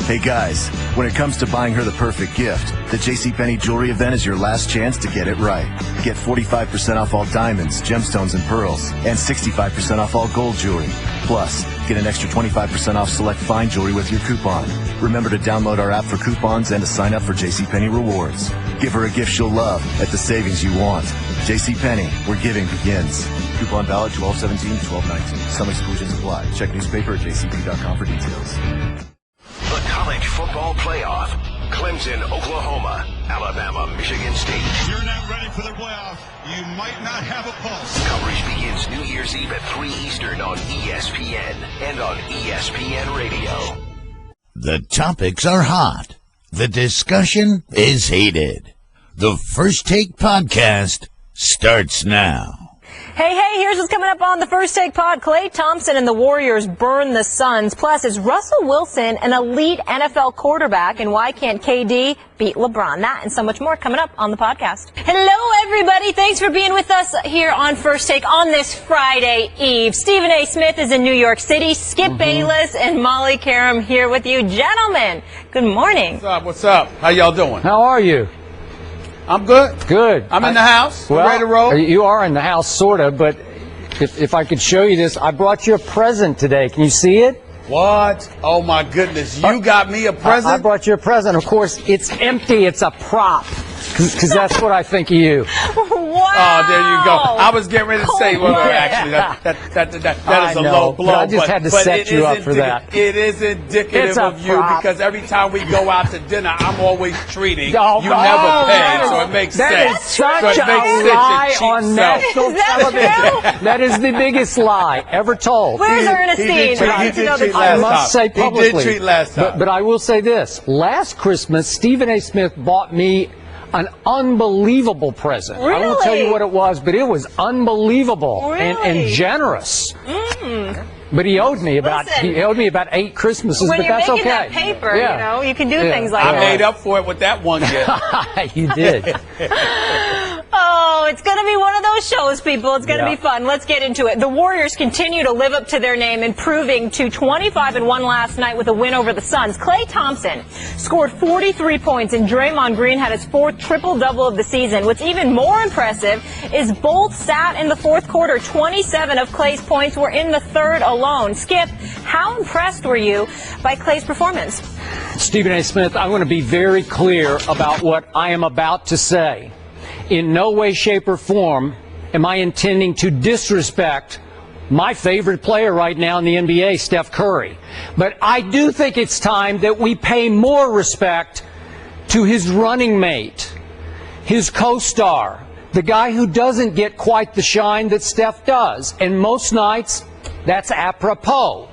Hey guys, when it comes to buying her the perfect gift, the JCPenney Jewelry event is your last chance to get it right. Get 45% off all diamonds, gemstones, and pearls, and 65% off all gold jewelry. Plus, get an extra 25% off select fine jewelry with your coupon. Remember to download our app for coupons and to sign up for JCPenney Rewards. Give her a gift she'll love at the savings you want. JCPenney, where giving begins. Coupon valid 12/17-12/19. Some exclusions apply. Check newspaper at jcp.com for details. The College Football Playoff. Clemson, Oklahoma. Alabama, Michigan State. You're not ready for the playoff. You might not have a pulse. Coverage begins New Year's Eve at 3 Eastern on ESPN and on ESPN Radio. The topics are hot. The discussion is heated. The First Take Podcast starts now. Hey, here's what's coming up on the First Take Pod. Klay Thompson and the Warriors burn the Suns. Plus, is Russell Wilson an elite NFL quarterback? And why can't KD beat LeBron? That and so much more coming up on the podcast. Hello, everybody. Thanks for being with us here on First Take on this Friday Eve. Stephen A. Smith is in New York City. Skip Bayless and Molly Karam here with you. Gentlemen, good morning. What's up? How y'all doing? How are you? I'm good. Good. I'm in the house. Well, ready to roll. You are in the house, sort of, but if I could show you this, I brought you a present today. Can you see it? What? Oh, my goodness. You got me a present? I brought you a present. Of course, it's empty. It's a prop, because that's what I think of you. Wow. Oh, there you go. I was getting ready to say, well, actually, that is a low blow. But I just had to set you up for that. It is indicative of you because every time we go out to dinner, I'm always treating. You never pay, so it makes sense. That is such a lie on national television. That is the biggest lie ever told. Where's Ernestine? I must say publicly. He did treat last time. But I will say this. Last Christmas, Stephen A. Smith bought me an unbelievable present. Really? I won't tell you what it was, but it was unbelievable and generous. But he owed me about 8 Christmases, when but that's you're making okay. That paper, you know, you can do things like that. I made up for it with that one gift. You did. Oh, it's going to be one of those shows, people. It's going to be fun. Let's get into it. The Warriors continue to live up to their name, improving to 25-1 last night with a win over the Suns. Klay Thompson scored 43 points, and Draymond Green had his 4th triple-double of the season. What's even more impressive is both sat in the 4th quarter. 27 of Klay's points were in the 3rd alone. Skip, how impressed were you by Klay's performance? Stephen A. Smith, I want to be very clear about what I am about to say. In no way, shape, or form am I intending to disrespect my favorite player right now in the NBA, Steph Curry. But I do think it's time that we pay more respect to his running mate, his co-star, the guy who doesn't get quite the shine that Steph does. And most nights, that's apropos.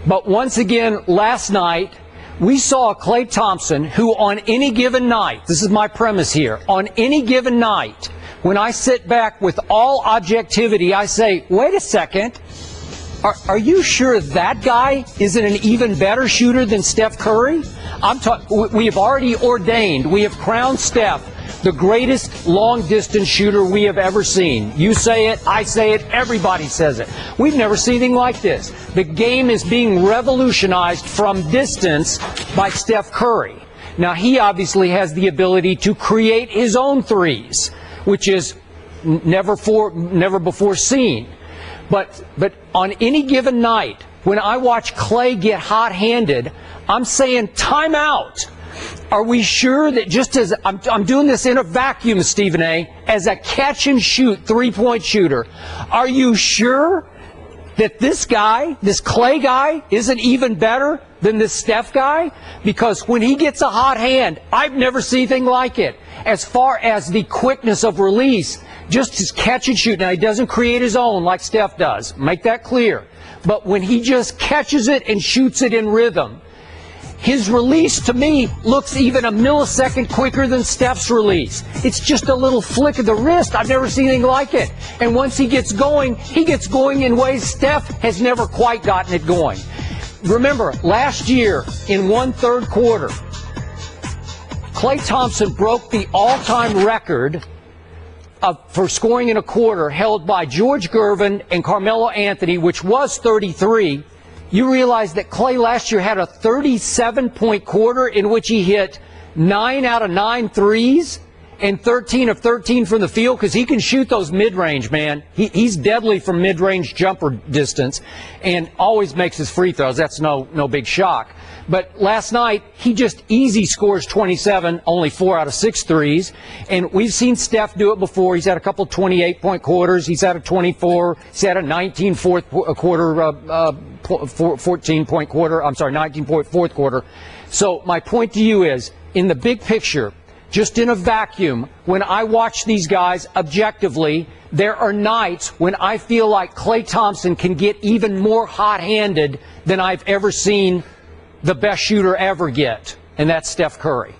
But once again, last night, we saw Klay Thompson, who on any given night, this is my premise here, on any given night, when I sit back with all objectivity, I say, wait a second, are you sure that guy isn't an even better shooter than Steph Curry? We have already ordained, we have crowned Steph the greatest long-distance shooter we have ever seen. You say it, I say it, everybody says it. We've never seen anything like this. The game is being revolutionized from distance by Steph Curry. Now, he obviously has the ability to create his own threes, which is never before seen. But on any given night, when I watch Klay get hot-handed, I'm saying timeout. Are we sure that just as I'm doing this in a vacuum, Stephen A., as a catch-and-shoot three-point shooter, are you sure that this guy, this Klay guy, isn't even better than this Steph guy? Because when he gets a hot hand, I've never seen anything like it. As far as the quickness of release, just his catch-and-shoot. Now, he doesn't create his own like Steph does. Make that clear. But when he just catches it and shoots it in rhythm, his release, to me, looks even a millisecond quicker than Steph's release. It's just a little flick of the wrist. I've never seen anything like it. And once he gets going in ways Steph has never quite gotten it going. Remember, last year, in 1/3 quarter, Klay Thompson broke the all-time record for scoring in a quarter held by George Gervin and Carmelo Anthony, which was 33 You realize that Clay last year had a 37-point quarter in which he hit 9 out of 9 threes and 13 of 13 from the field, because he can shoot those mid-range, man. He's deadly from mid-range jumper distance and always makes his free throws. That's no big shock. But last night, he just easy scores 27, only 4 out of 6 threes. And we've seen Steph do it before. He's had a couple 28-point quarters. He's had a 24. He's had a 19-point quarter. I'm sorry, 19-point fourth quarter. So my point to you is, in the big picture, just in a vacuum, when I watch these guys objectively, there are nights when I feel like Klay Thompson can get even more hot-handed than I've ever seen the best shooter ever get, and that's Steph Curry.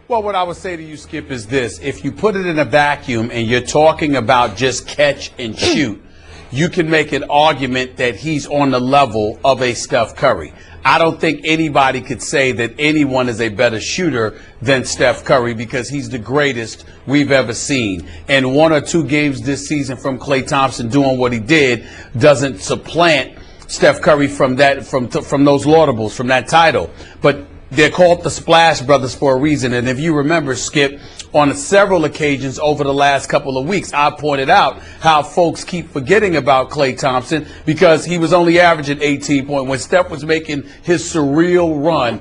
Well, what I would say to you, Skip, is this. If you put it in a vacuum and you're talking about just catch and shoot, you can make an argument that he's on the level of a Steph Curry. I don't think anybody could say that anyone is a better shooter than Steph Curry, because he's the greatest we've ever seen. And 1 or 2 games this season from Klay Thompson doing what he did doesn't supplant Steph Curry from those laudables, from that title. But they're called the Splash Brothers for a reason. And if you remember, Skip, on several occasions over the last couple of weeks, I pointed out how folks keep forgetting about Klay Thompson because he was only averaging 18 points when Steph was making his surreal run,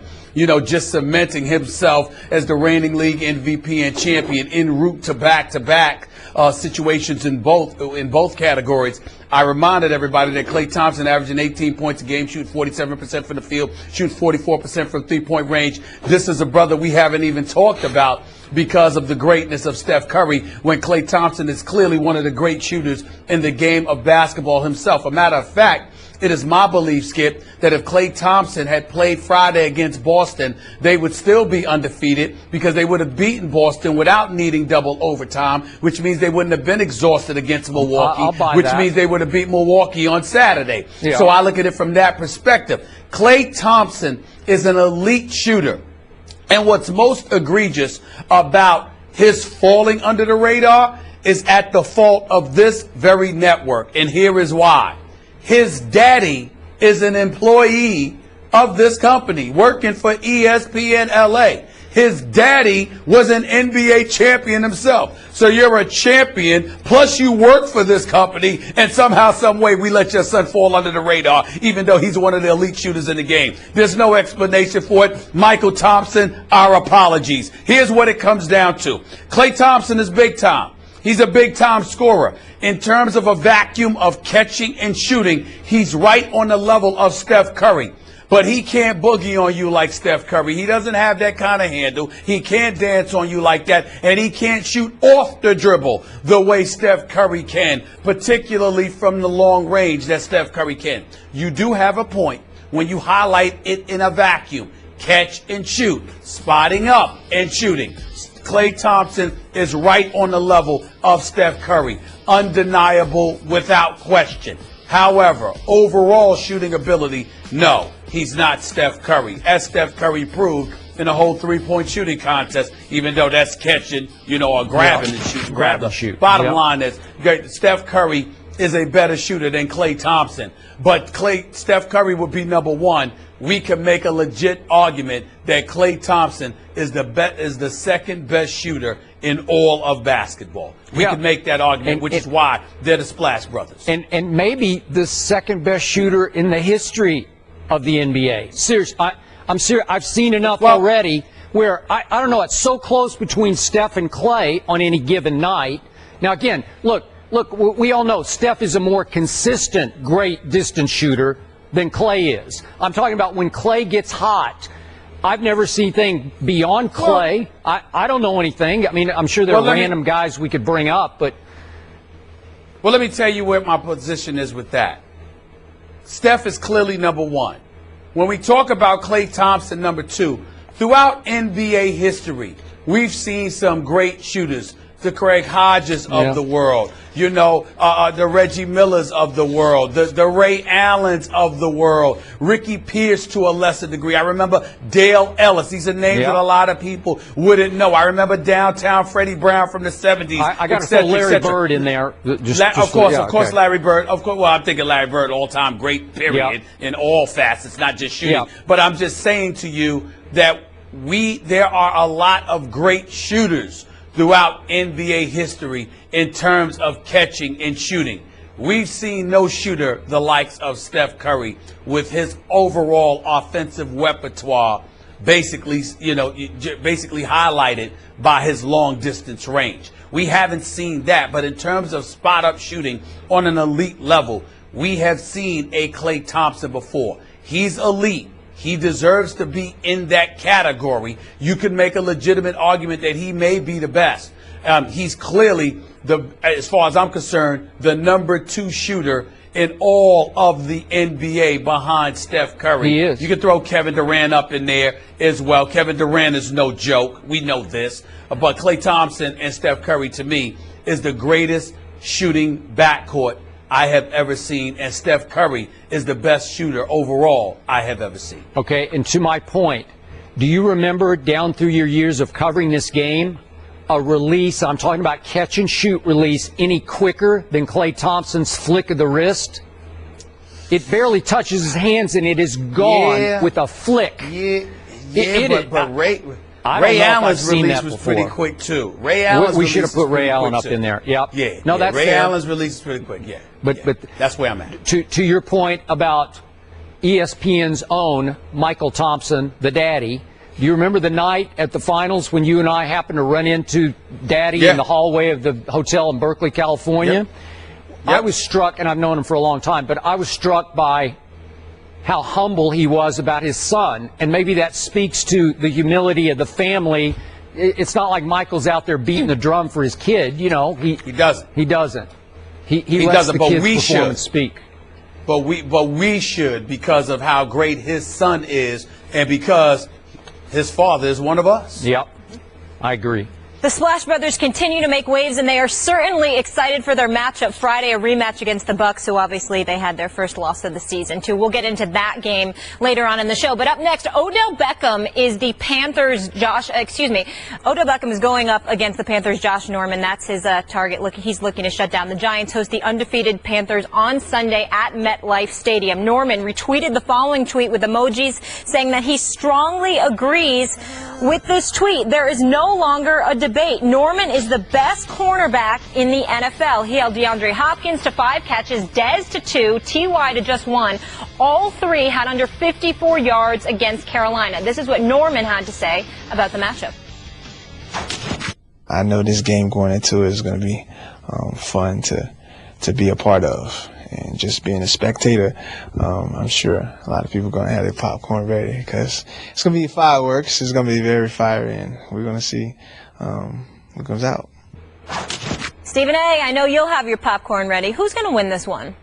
just cementing himself as the reigning league MVP and champion en route to back-to-back situations in both categories. I reminded everybody that Klay Thompson averaging 18 points a game, shooting 47% from the field, shooting 44% from three-point range. This is a brother we haven't even talked about because of the greatness of Steph Curry, when Klay Thompson is clearly one of the great shooters in the game of basketball himself. A matter of fact, it is my belief, Skip, that if Klay Thompson had played Friday against Boston, they would still be undefeated because they would have beaten Boston without needing double overtime, which means they wouldn't have been exhausted against Milwaukee, which means they would have beat Milwaukee on Saturday. Yeah. So I look at it from that perspective. Klay Thompson is an elite shooter. And what's most egregious about his falling under the radar is at the fault of this very network. And here is why. His daddy is an employee of this company working for ESPN LA. His daddy was an NBA champion himself. So you're a champion, plus you work for this company, and somehow, some way, we let your son fall under the radar, even though he's one of the elite shooters in the game. There's no explanation for it. Michael Thompson, our apologies. Here's what it comes down to. Klay Thompson is big time. He's a big-time scorer. In terms of a vacuum of catching and shooting, he's right on the level of Steph Curry. But he can't boogie on you like Steph Curry. He doesn't have that kind of handle. He can't dance on you like that. And he can't shoot off the dribble the way Steph Curry can, particularly from the long range that Steph Curry can. You do have a point when you highlight it in a vacuum. Catch and shoot, spotting up and shooting. Klay Thompson is right on the level of Steph Curry. Undeniable, without question. However, overall shooting ability, no, he's not Steph Curry. As Steph Curry proved in the whole three-point shooting contest, even though that's catching, or grabbing and shooting. Grab and shoot. Bottom line is, Steph Curry is a better shooter than Klay Thompson. But Steph Curry would be number one. We can make a legit argument that Klay Thompson is the second best shooter in all of basketball. We can make that argument, which is why they're the Splash Brothers. And maybe the second best shooter in the history of the NBA. Seriously, I'm serious. I've seen enough already where I don't know. It's so close between Steph and Klay on any given night. Now again, look. We all know Steph is a more consistent, great distance shooter than Klay is. I'm talking about when Klay gets hot. I've never seen anything beyond Klay. I don't know anything. I mean, I'm sure there are random guys we could bring up, but. Well, let me tell you where my position is with that. Steph is clearly number one. When we talk about Klay Thompson, number two, throughout NBA history, we've seen some great shooters. the Craig Hodges of the world, the Reggie Millers of the world, the Ray Allens of the world, Ricky Pierce to a lesser degree. I remember Dale Ellis. These are names that a lot of people wouldn't know. I remember Downtown Freddie Brown from the 70s. I got to throw Larry Bird in there. Of course, Larry Bird. Of course, well, I'm thinking Larry Bird, all-time great, period, in all facets, not just shooting. But I'm just saying to you that there are a lot of great shooters throughout NBA history in terms of catching and shooting. We've seen no shooter the likes of Steph Curry with his overall offensive repertoire basically highlighted by his long distance range. We haven't seen that, but in terms of spot up shooting on an elite level, we have seen a Klay Thompson before. He's elite. He deserves to be in that category. You could make a legitimate argument that he may be the best. He's clearly, as far as I'm concerned, the number 2 shooter in all of the NBA behind Steph Curry. He is. You can throw Kevin Durant up in there as well. Kevin Durant is no joke. We know this. But Klay Thompson and Steph Curry, to me, is the greatest shooting backcourt I have ever seen, and Steph Curry is the best shooter overall I have ever seen. Okay, and to my point, do you remember down through your years of covering this game, a release, I'm talking about catch and shoot release, any quicker than Klay Thompson's flick of the wrist? It barely touches his hands and it is gone with a flick. But Ray Allen's release was pretty quick too. Ray Allen's we should have put Ray Allen up in there. Yep. Yeah. No, that's Ray fair. Allen's release is pretty quick. Yeah. But that's where I'm at. To your point about ESPN's own Michael Thompson, the daddy. Do you remember the night at the finals when you and I happened to run into Daddy in the hallway of the hotel in Berkeley, California? I was struck, and I've known him for a long time, but I was struck by how humble he was about his son, and maybe that speaks to the humility of the family. It's not like Michael's out there beating the drum for his kid, he doesn't. He doesn't. He lets doesn't, the but kids we perform should and speak. But we should, because of how great his son is, and because his father is one of us. Yep, I agree. The Splash Brothers continue to make waves, and they are certainly excited for their matchup Friday, a rematch against the Bucks, who obviously they had their first loss of the season, too. We'll get into that game later on in the show. But up next, Odell Beckham is the Panthers' Odell Beckham is going up against the Panthers' Josh Norman. That's his target. He's looking to shut down. The Giants host the undefeated Panthers on Sunday at MetLife Stadium. Norman retweeted the following tweet with emojis saying that he strongly agrees with this tweet. There is no longer a debate. Norman is the best cornerback in the NFL. He held DeAndre Hopkins to 5 catches, Dez to 2, T.Y. to just 1. All 3 had under 54 yards against Carolina. This is what Norman had to say about the matchup. I know this game going into it is going to be fun to be a part of. And just being a spectator, I'm sure a lot of people are going to have their popcorn ready because it's going to be fireworks. It's going to be very fiery, and we're going to see what comes out. Stephen A., I know you'll have your popcorn ready. Who's going to win this one?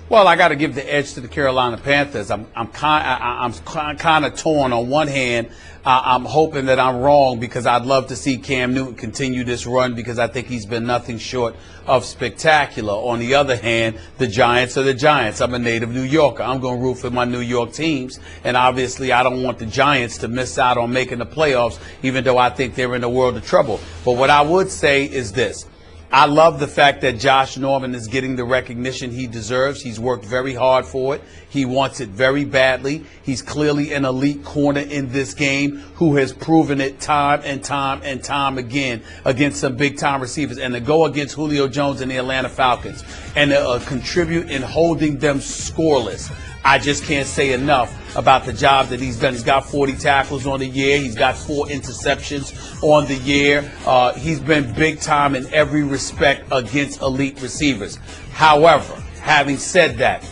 Well, I got to give the edge to the Carolina Panthers. I'm kind of torn. On one hand, I'm hoping that I'm wrong because I'd love to see Cam Newton continue this run because I think he's been nothing short of spectacular. On the other hand, the Giants are the Giants. I'm a native New Yorker. I'm going to root for my New York teams, and obviously I don't want the Giants to miss out on making the playoffs, even though I think they're in a world of trouble. But what I would say is this. I love the fact that Josh Norman is getting the recognition he deserves. He's worked very hard for it. He wants it very badly. He's clearly an elite corner in this game who has proven it time and time and time again against some big-time receivers. And to go against Julio Jones and the Atlanta Falcons and to contribute in holding them scoreless, I just can't say enough about the job that he's done. He's got 40 tackles on the year. He's got 4 interceptions on the year. He's been big time in every respect against elite receivers. However, having said that,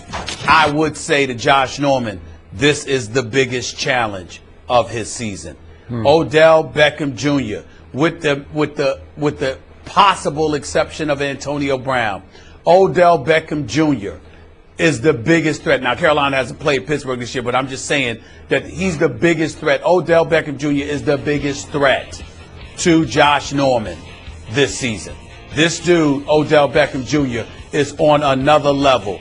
I would say to Josh Norman, this is the biggest challenge of his season. Odell Beckham Jr., with the possible exception of Antonio Brown, Odell Beckham Jr. is the biggest threat. Now, Carolina hasn't played Pittsburgh this year, but I'm just saying that he's the biggest threat. Odell Beckham Jr. is the biggest threat to Josh Norman this season. This dude, Odell Beckham Jr., is on another level.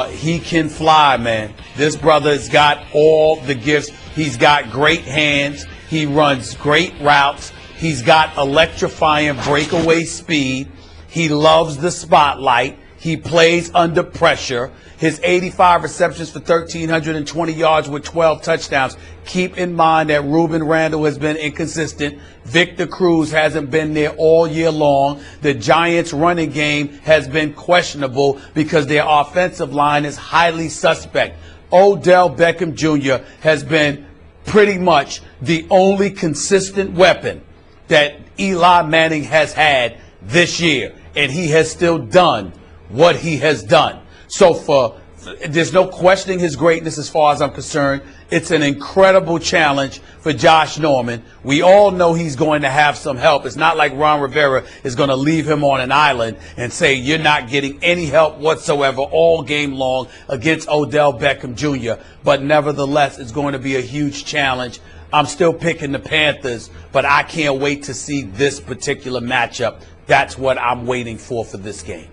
He can fly, man. This brother's got all the gifts. He's got great hands. He runs great routes. He's got electrifying breakaway speed. He loves the spotlight. He plays under pressure. His 85 receptions for 1,320 yards with 12 touchdowns. Keep in mind that Ruben Randle has been inconsistent. Victor Cruz hasn't been there all year long. The Giants' running game has been questionable because their offensive line is highly suspect. Odell Beckham Jr. has been pretty much the only consistent weapon that Eli Manning has had this year, and he has still done what he has done. So there's no questioning his greatness as far as I'm concerned. It's an incredible challenge for Josh Norman. We all know he's going to have some help. It's not like Ron Rivera is going to leave him on an island and say you're not getting any help whatsoever all game long against Odell Beckham Jr. But nevertheless, it's going to be a huge challenge. I'm still picking the Panthers, but I can't wait to see this particular matchup. That's what I'm waiting for this game.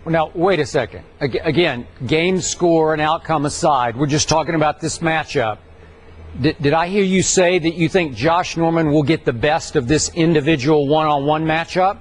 Now, wait a second. Again, game score and outcome aside, we're just talking about this matchup. Did I hear you say that you think Josh Norman will get the best of this individual one-on-one matchup?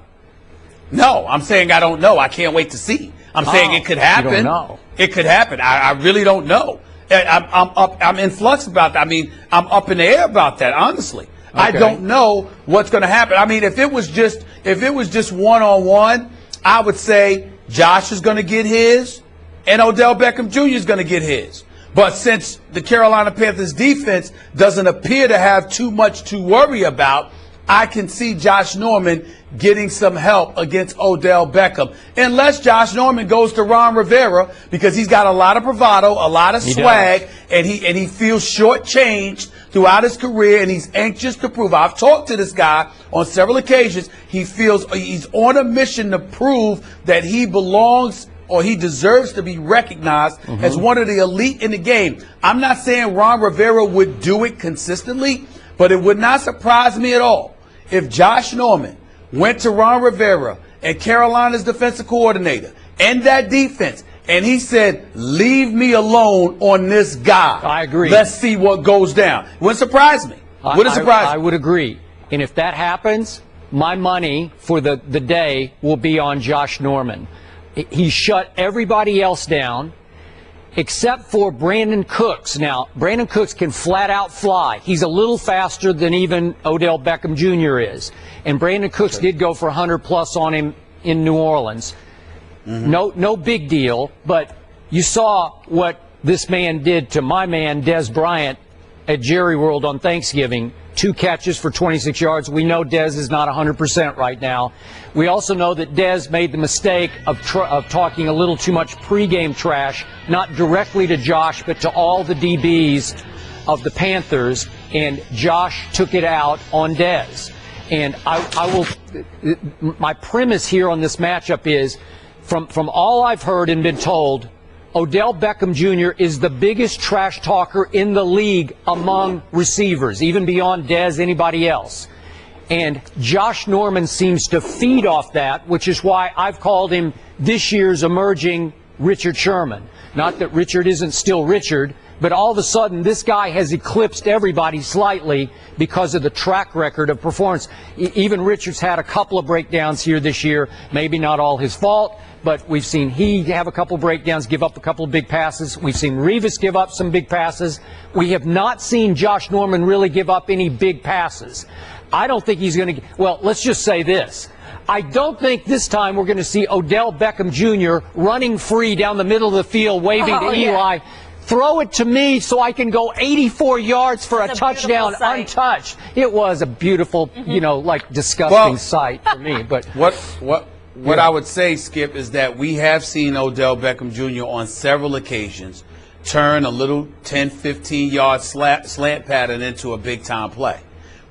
No, I'm saying I don't know. I can't wait to see. I'm saying it could happen. You don't know. It could happen. I really don't know. I'm in flux about that. I mean, I'm up in the air about that, honestly. Okay. I don't know what's going to happen. I mean, if it was just one-on-one, I would say Josh is going to get his and Odell Beckham Jr. is going to get his. But since the Carolina Panthers defense doesn't appear to have too much to worry about, I can see Josh Norman getting some help against Odell Beckham. Unless Josh Norman goes to Ron Rivera because he's got a lot of bravado, a lot of swag, and he feels shortchanged throughout his career, and he's anxious to prove. I've talked to this guy on several occasions. He feels he's on a mission to prove that he belongs or he deserves to be recognized as one of the elite in the game. I'm not saying Ron Rivera would do it consistently, but it would not surprise me at all if Josh Norman went to Ron Rivera and Carolina's defensive coordinator and that defense, and he said, leave me alone on this guy. I agree. Let's see what goes down. It wouldn't surprise me. I would agree. And if that happens, my money for the day will be on Josh Norman. He shut everybody else down except for Brandon Cooks. Now, Brandon Cooks can flat out fly. He's a little faster than even Odell Beckham Jr. is. And Brandon Cooks did go for 100+ on him in New Orleans. No big deal, but you saw what this man did to my man Dez Bryant at Jerry World on Thanksgiving. 2 catches for 26 yards. We know Dez is not 100% right now. We also know that Dez made the mistake of talking a little too much pregame trash, not directly to Josh, but to all the DBs of the Panthers, and Josh took it out on Dez. And my premise here on this matchup is, from all I've heard and been told, Odell Beckham Jr. is the biggest trash talker in the league among receivers, even beyond Dez, anybody else. And Josh Norman seems to feed off that, which is why I've called him this year's emerging Richard Sherman. Not that Richard isn't still Richard, but all of a sudden this guy has eclipsed everybody slightly because of the track record of performance. Even Richard's had a couple of breakdowns here this year, maybe not all his fault, but we've seen he have a couple breakdowns, give up a couple of big passes. We've seen Revis give up some big passes. We have not seen Josh Norman really give up any big passes. I don't think he's going to, well, let's just say this. I don't think this time we're going to see Odell Beckham Jr. running free down the middle of the field, waving to Eli. Throw it to me so I can go 84 yards for a touchdown untouched. It was a beautiful, disgusting sight for me. But what I would say, Skip, is that we have seen Odell Beckham Jr. on several occasions turn a little 10, 15-yard slant pattern into a big-time play.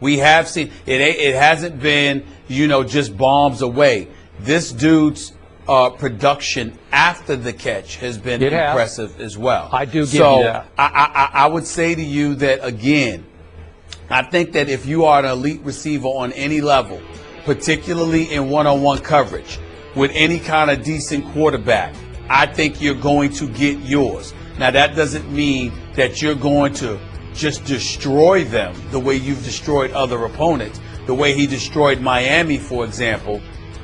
We have seen it. It hasn't been, just bombs away. This dude's production after the catch has been impressive as well. I do give you that. I would say to you that, again, I think that if you are an elite receiver on any level, particularly in one-on-one coverage, with any kind of decent quarterback, I think you're going to get yours. Now, that doesn't mean that you're going to just destroy them the way you've destroyed other opponents, the way he destroyed Miami, for example.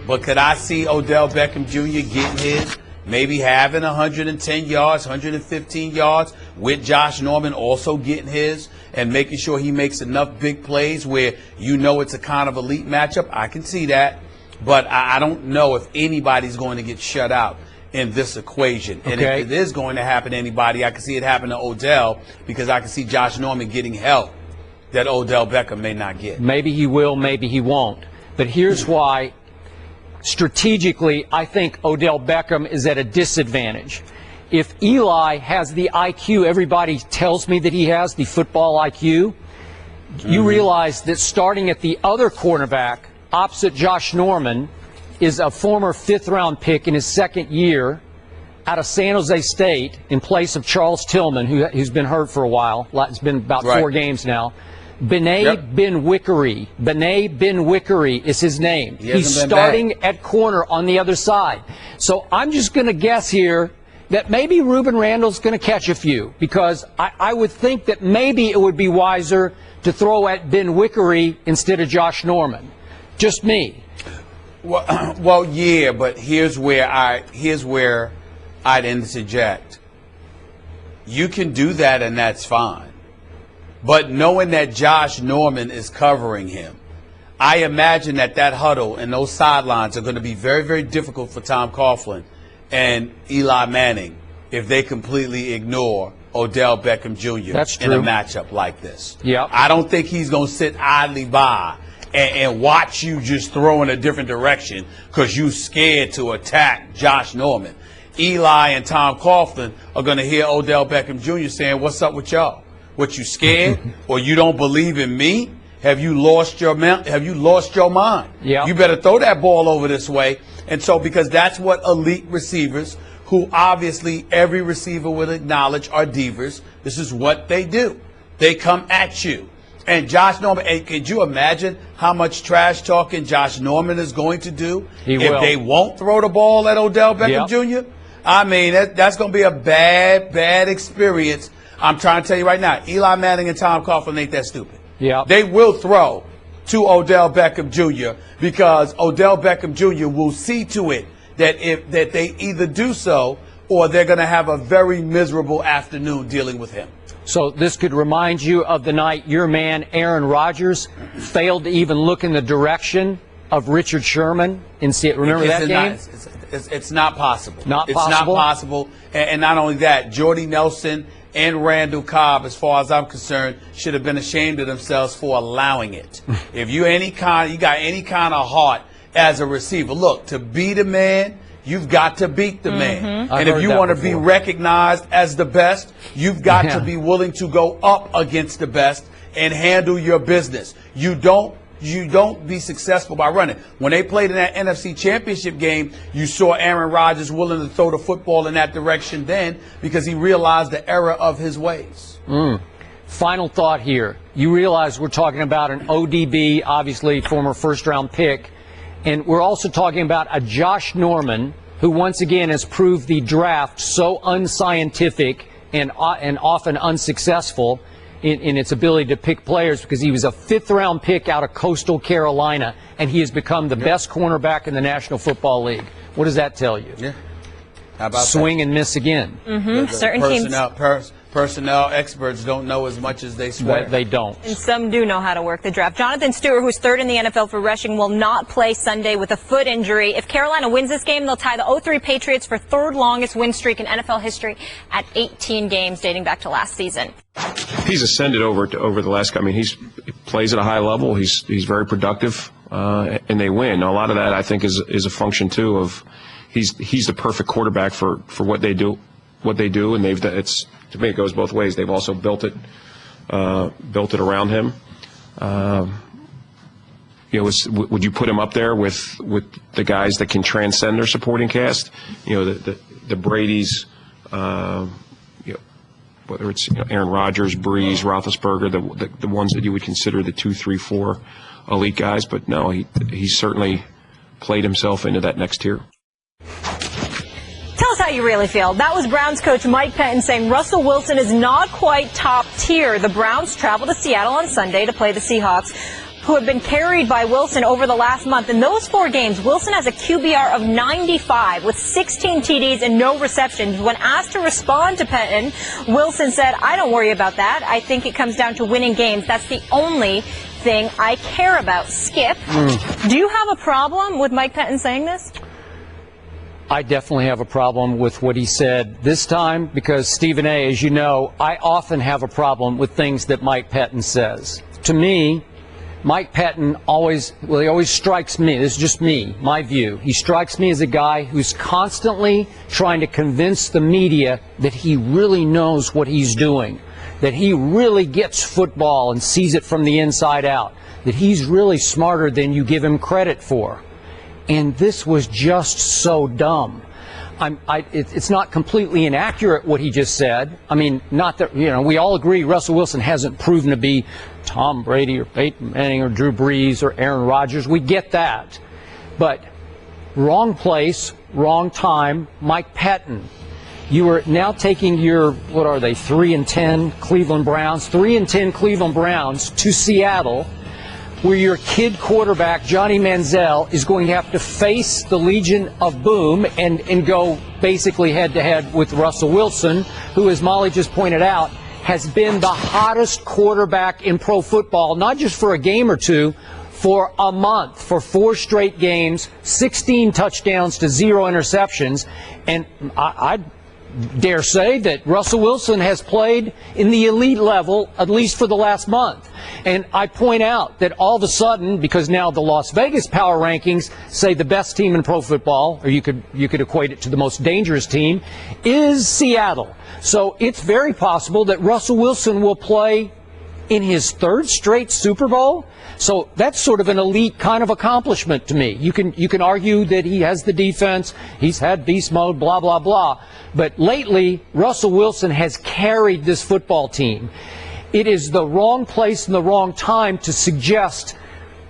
But could I see Odell Beckham Jr. getting his, maybe having 110 yards, 115 yards, with Josh Norman also getting his, and making sure he makes enough big plays where you know it's a kind of elite matchup? I can see that. But I don't know if anybody's going to get shut out in this equation. And if it is going to happen to anybody, I can see it happen to Odell, because I can see Josh Norman getting help that Odell Beckham may not get. Maybe he will, maybe he won't. But here's why, strategically, I think Odell Beckham is at a disadvantage. If Eli has the IQ everybody tells me that he has, the football IQ, you realize that starting at the other cornerback opposite Josh Norman is a former fifth-round pick in his second year out of San Jose State in place of Charles Tillman, who's been hurt for a while. It's been about 4 games now. Bené Ben Wickery. Bené Ben Wickery is his name. He's starting at corner on the other side. So I'm just going to guess here that maybe Ruben Randall's going to catch a few, because I would think that maybe it would be wiser to throw at Ben Wickery instead of Josh Norman. Just me. Well, yeah, but here's where I'd interject. You can do that, and that's fine. But knowing that Josh Norman is covering him, I imagine that huddle and those sidelines are going to be very, very difficult for Tom Coughlin and Eli Manning if they completely ignore Odell Beckham Jr. in a matchup like this. I don't think he's going to sit idly by and watch you just throw in a different direction because you scared to attack Josh Norman. Eli and Tom Coughlin are going to hear Odell Beckham Jr. saying, "What's up with y'all? What, you scared? Or you don't believe in me? Have you lost your mind? You better throw that ball over this way." And so, because that's what elite receivers, who obviously every receiver will acknowledge are divas, this is what they do. They come at you. And Josh Norman, and could you imagine how much trash talking Josh Norman is going to do if they won't throw the ball at Odell Beckham Jr.? I mean, that's going to be a bad, bad experience. I'm trying to tell you right now, Eli Manning and Tom Coughlin ain't that stupid. They will throw to Odell Beckham Jr. because Odell Beckham Jr. will see to it that that they either do so or they're going to have a very miserable afternoon dealing with him. So this could remind you of the night your man Aaron Rodgers failed to even look in the direction of Richard Sherman. Remember that game? It's not possible. It's not possible. And not only that, Jordy Nelson and Randall Cobb, as far as I'm concerned, should have been ashamed of themselves for allowing it. If you got any kind of heart as a receiver, look, to beat a man, you've got to beat the man. And if you want to be recognized as the best, you've got to be willing to go up against the best and handle your business. You don't be successful by running. When they played in that NFC Championship game, you saw Aaron Rodgers willing to throw the football in that direction then because he realized the error of his ways. Final thought here. You realize we're talking about an ODB, obviously former first-round pick, and we're also talking about a Josh Norman who once again has proved the draft so unscientific and often unsuccessful in its ability to pick players, because he was a fifth-round pick out of Coastal Carolina, and he has become the best cornerback in the National Football League. What does that tell you? How about swing and miss again? Certain teams. Personnel experts don't know as much as they swear. They don't. And some do know how to work the draft. Jonathan Stewart, who's third in the NFL for rushing, will not play Sunday with a foot injury. If Carolina wins this game, they'll tie the 0-3 Patriots for third longest win streak in NFL history at 18 games dating back to last season. He's ascended over the last. I mean, he plays at a high level. He's very productive, and they win. A lot of that, I think, is a function too of he's the perfect quarterback for what they do, and it's. To me, it goes both ways. They've also built it around him. Would you put him up there with the guys that can transcend their supporting cast? The Bradys, whether it's Aaron Rodgers, Breeze, Roethlisberger, the ones that you would consider the 2, 3, 4 elite guys. But no, he certainly played himself into that next tier. Tell us how you really feel. That was Browns coach Mike Pettine saying Russell Wilson is not quite top tier. The Browns travel to Seattle on Sunday to play the Seahawks, who have been carried by Wilson over the last month. In those 4 games, Wilson has a QBR of 95 with 16 TDs and no receptions. When asked to respond to Pettine, Wilson said, "I don't worry about that. I think it comes down to winning games. That's the only thing I care about." Skip, do you have a problem with Mike Pettine saying this? I definitely have a problem with what he said this time because, Stephen A., as you know, I often have a problem with things that Mike Pettine says. To me, Mike Pettine always strikes me, this is just me, my view, he strikes me as a guy who's constantly trying to convince the media that he really knows what he's doing, that he really gets football and sees it from the inside out, that he's really smarter than you give him credit for. And this was just so dumb. It's not completely inaccurate what he just said. I mean, not that, we all agree Russell Wilson hasn't proven to be Tom Brady or Peyton Manning or Drew Brees or Aaron Rodgers. We get that. But wrong place, wrong time. Mike Pettine, you are now taking your, 3-10 Cleveland Browns, 3-10 Cleveland Browns to Seattle, where your kid quarterback, Jonny Manziel, is going to have to face the Legion of Boom and go basically head-to-head with Russell Wilson, who, as Molly just pointed out, has been the hottest quarterback in pro football, not just for a game or two, for a month, for 4 straight games, 16 touchdowns to 0 interceptions. And I dare say that Russell Wilson has played in the elite level at least for the last month. And I point out that all of a sudden, because now the Las Vegas power rankings say the best team in pro football, or you could equate it to the most dangerous team, is Seattle. So it's very possible that Russell Wilson will play in his 3rd straight Super Bowl. So that's sort of an elite kind of accomplishment to me. You can argue that he has the defense, he's had beast mode, blah, blah, blah. But lately, Russell Wilson has carried this football team. It is the wrong place and the wrong time to suggest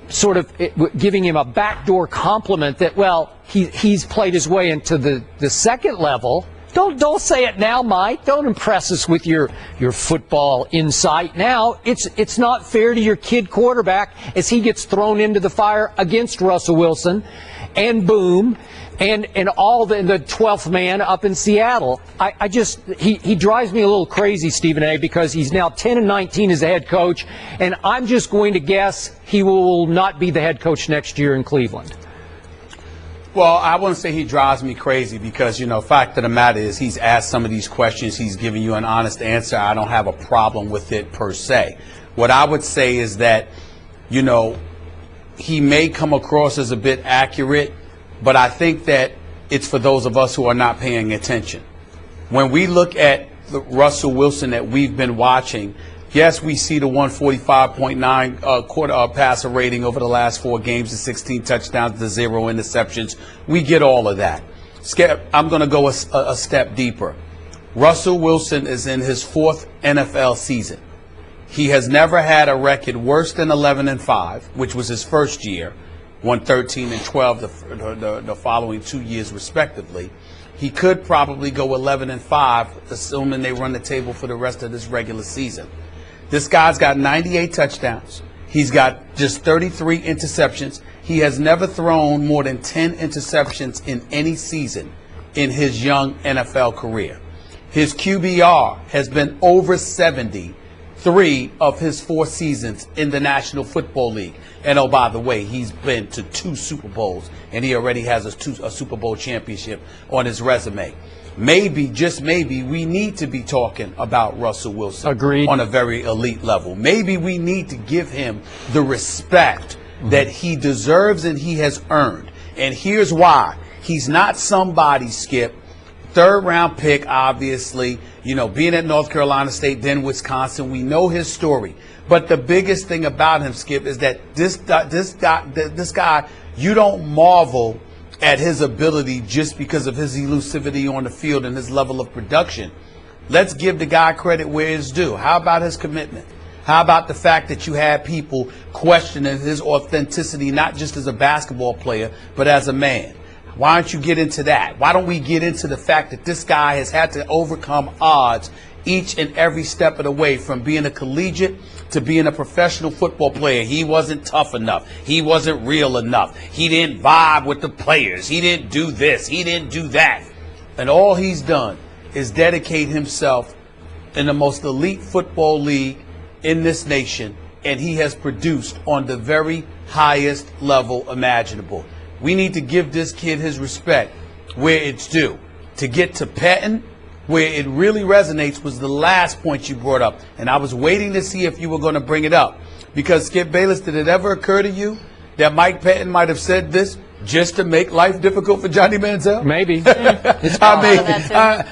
sort of giving him a backdoor compliment that, well, he's played his way into the second level. Don't say it now, Mike. Don't impress us with your football insight now. It's not fair to your kid quarterback as he gets thrown into the fire against Russell Wilson and Boom and all the 12th man up in Seattle. He drives me a little crazy, Stephen A., because he's now 10-19 as a head coach, and I'm just going to guess he will not be the head coach next year in Cleveland. Well, I wouldn't say he drives me crazy because, fact of the matter is he's asked some of these questions. He's giving you an honest answer. I don't have a problem with it per se. What I would say is that, he may come across as a bit accurate, but I think that it's for those of us who are not paying attention. When we look at the Russell Wilson that we've been watching, yes, we see the 145.9 passer rating over the last 4 games, the 16 touchdowns, the 0 interceptions. We get all of that. I'm going to go a step deeper. Russell Wilson is in his 4th NFL season. He has never had a record worse than 11-5, which was his first year, won 13-12 the following 2 years respectively. He could probably go 11-5, assuming they run the table for the rest of this regular season. This guy's got 98 touchdowns. He's got just 33 interceptions. He has never thrown more than 10 interceptions in any season in his young NFL career. His QBR has been over 70 3 of his 4 seasons in the National Football League. And oh, by the way, he's been to 2 Super Bowls, and he already has a Super Bowl championship on his resume. Maybe, just maybe, we need to be talking about Russell Wilson. Agreed. On a very elite level. Maybe we need to give him the respect that he deserves and he has earned. And here's why. He's not somebody, Skip, 3rd round pick, obviously, being at North Carolina State, then Wisconsin. We know his story. But the biggest thing about him, Skip, is that this guy, you don't marvel at his ability just because of his elusivity on the field and his level of production. let's give the guy credit where it's due. How about his commitment? How about the fact that you had people questioning his authenticity, not just as a basketball player, but as a man? Why don't you get into that? Why don't we get into the fact that this guy has had to overcome odds each and every step of the way, from being a collegiate to being a professional football player? He wasn't tough enough. He wasn't real enough. He didn't vibe with the players. He didn't do this. He didn't do that. And all he's done is dedicate himself in the most elite football league in this nation, and he has produced on the very highest level imaginable. We need to give this kid his respect where it's due. To get to Pettine, where it really resonates, was the last point you brought up. And I was waiting to see if you were going to bring it up. Because, Skip Bayless, did it ever occur to you that Mike Pettine might have said this just to make life difficult for Jonny Manziel? Maybe. I mean,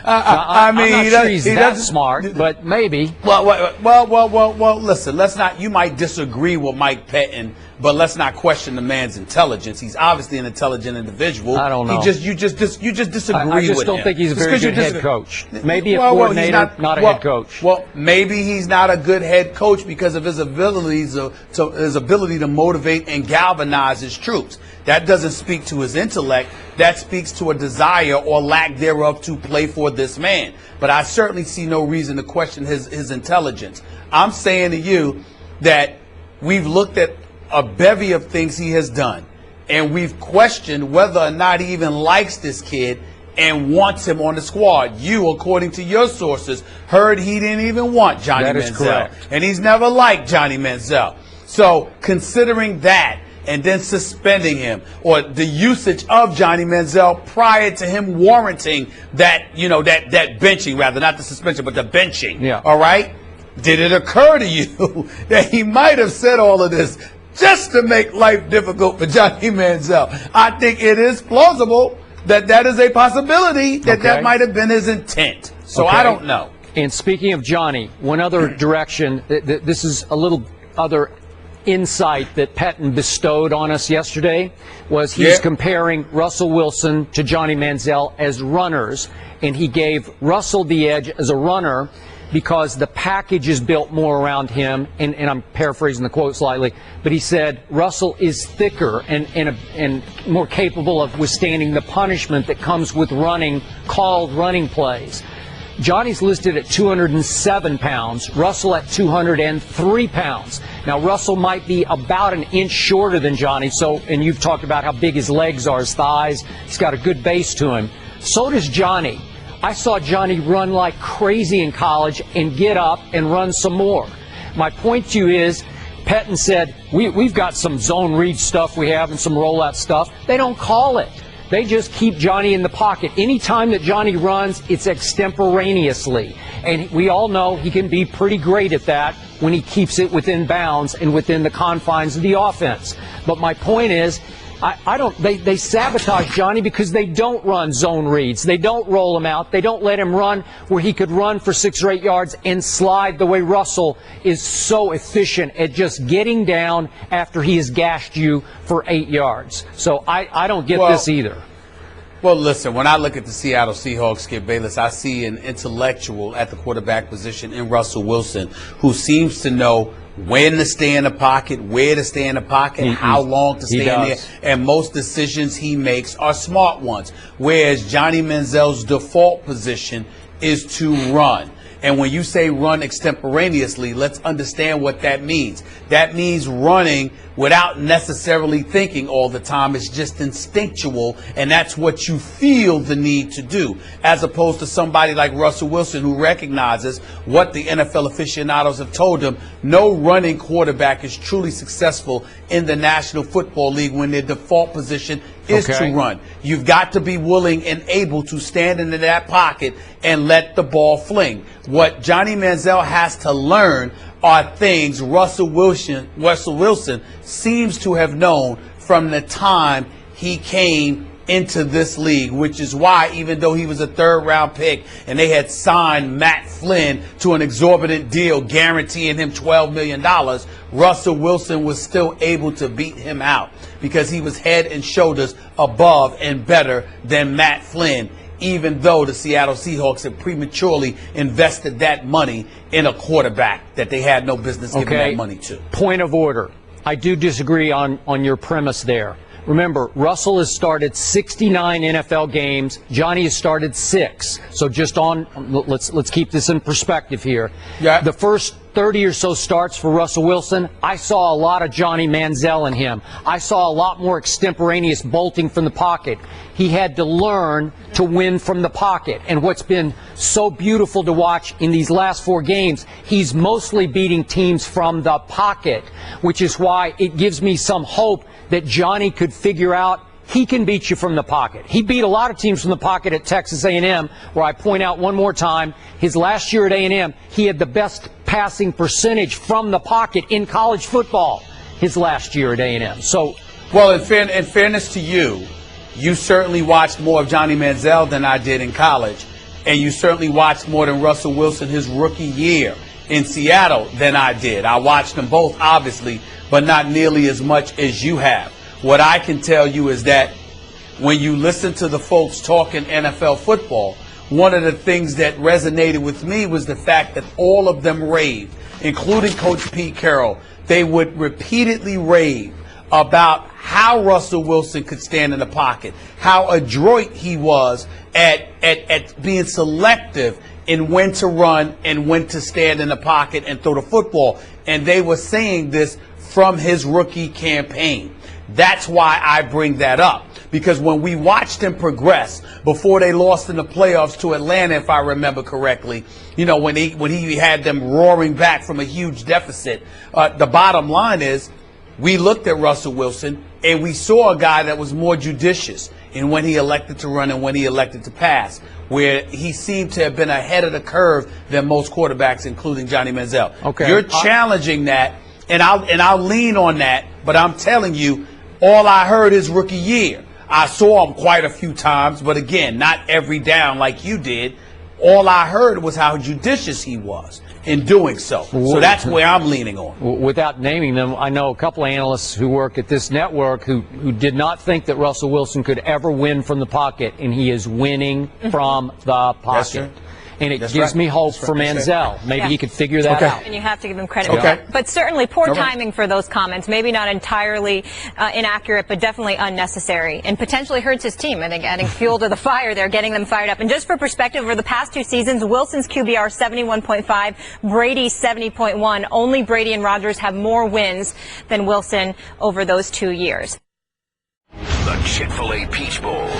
I'm not sure he's that smart, but maybe. Well, listen, let's not, you might disagree with Mike Pettine, but let's not question the man's intelligence. He's obviously an intelligent individual. I don't know. You just disagree with him. I just don't think he's a very good head coach. Maybe a coordinator, not a head coach. Well, maybe he's not a good head coach because of his abilities, his ability to motivate and galvanize his troops. That doesn't speak to his intellect. That speaks to a desire or lack thereof to play for this man. But I certainly see no reason to question his intelligence. I'm saying to you that we've looked at a bevy of things he has done, and we've questioned whether or not he even likes this kid and wants him on the squad. You, according to your sources, heard he didn't even want Jonny Manziel. That is correct. And he's never liked Jonny Manziel. So considering that, and then suspending him, or the usage of Jonny Manziel prior to him warranting that, that benching, rather, not the suspension, but the benching. Yeah. All right? Did it occur to you that he might have said all of this just to make life difficult for Jonny Manziel? I think it is plausible that is a possibility, that might have been his intent. So I don't know. And speaking of Jonny, one other direction, this is a little other insight that Pettine bestowed on us yesterday, was he's comparing Russell Wilson to Jonny Manziel as runners, and he gave Russell the edge as a runner because the package is built more around him, and I'm paraphrasing the quote slightly, but he said Russell is thicker and more capable of withstanding the punishment that comes with called running plays. Johnny's listed at 207 pounds, Russell at 203 pounds. Now, Russell might be about an inch shorter than Jonny, and you've talked about how big his legs are, his thighs. He's got a good base to him. So does Jonny. I saw Jonny run like crazy in college and get up and run some more. My point to you is, Pettine said, we've got some zone read stuff we have and some rollout stuff. They don't call it. They just keep Jonny in the pocket. Anytime that Jonny runs, it's extemporaneously. And we all know he can be pretty great at that when he keeps it within bounds and within the confines of the offense. But my point is, they sabotage Jonny because they don't run zone reads. They don't roll him out. They don't let him run where he could run for 6 or 8 yards and slide the way Russell is so efficient at just getting down after he has gashed you for 8 yards. So I don't get this either. Well, listen, when I look at the Seattle Seahawks, Skip Bayless, I see an intellectual at the quarterback position in Russell Wilson who seems to know when to stay in the pocket, where to stay in the pocket, how long to stay in there, and most decisions he makes are smart ones, whereas Jonny Manziel's default position is to run. And when you say run extemporaneously, let's understand what that means. That means running without necessarily thinking all the time. It's just instinctual, and that's what you feel the need to do, as opposed to somebody like Russell Wilson who recognizes what the NFL aficionados have told him. No running quarterback is truly successful in the National Football League when their default position is to run. You've got to be willing and able to stand into that pocket and let the ball fling. What Jonny Manziel has to learn are things Russell Wilson seems to have known from the time he came into this league, which is why, even though he was a 3rd-round pick and they had signed Matt Flynn to an exorbitant deal guaranteeing him $12 million, Russell Wilson was still able to beat him out because he was head and shoulders above and better than Matt Flynn even though the Seattle Seahawks had prematurely invested that money in a quarterback that they had no business giving that money to. Point of order. I do disagree on your premise there. Remember, Russell has started 69 NFL games. Johnny has started 6. So just let's keep this in perspective here. Yeah. The first 30 or so starts for Russell Wilson, I saw a lot of Jonny Manziel in him. I saw a lot more extemporaneous bolting from the pocket. He had to learn to win from the pocket. And what's been so beautiful to watch in these last 4 games, he's mostly beating teams from the pocket, which is why it gives me some hope that Johnny could figure out he can beat you from the pocket. He beat a lot of teams from the pocket at Texas A&M, where I point out one more time, his last year at A&M, he had the best passing percentage from the pocket in college football his last year at A&M. So, well, in fairness to you, you certainly watched more of Jonny Manziel than I did in college, and you certainly watched more than Russell Wilson his rookie year in Seattle than I did. I watched them both, obviously, but not nearly as much as you have. What I can tell you is that when you listen to the folks talking NFL football, one of the things that resonated with me was the fact that all of them raved, including Coach Pete Carroll. They would repeatedly rave about how Russell Wilson could stand in the pocket, how adroit he was at being selective in when to run and when to stand in the pocket and throw the football. And they were saying this from his rookie campaign. That's why I bring that up, because when we watched him progress before they lost in the playoffs to Atlanta, if I remember correctly, you know, when he had them roaring back from a huge deficit, the bottom line is we looked at Russell Wilson and we saw a guy that was more judicious in when he elected to run and when he elected to pass, where he seemed to have been ahead of the curve than most quarterbacks, including Jonny Manziel. Okay. You're challenging that, and I'll lean on that, but I'm telling you, all I heard is rookie year. I saw him quite a few times, but again, not every down like you did. All I heard was how judicious he was in doing so. So that's where I'm leaning on. Without naming them, I know a couple of analysts who work at this network who did not think that Russell Wilson could ever win from the pocket, and he is winning from the pocket. And it gives me hope for Manziel. Maybe he could figure that out. And you have to give him credit for that. But certainly poor timing for those comments. Maybe not entirely inaccurate, but definitely unnecessary. And potentially hurts his team. I think adding fuel to the fire there, getting them fired up. And just for perspective, over the past 2 seasons, Wilson's QBR 71.5, Brady's 70.1. Only Brady and Rodgers have more wins than Wilson over those 2 years. The Chick-fil-A Peach Bowl.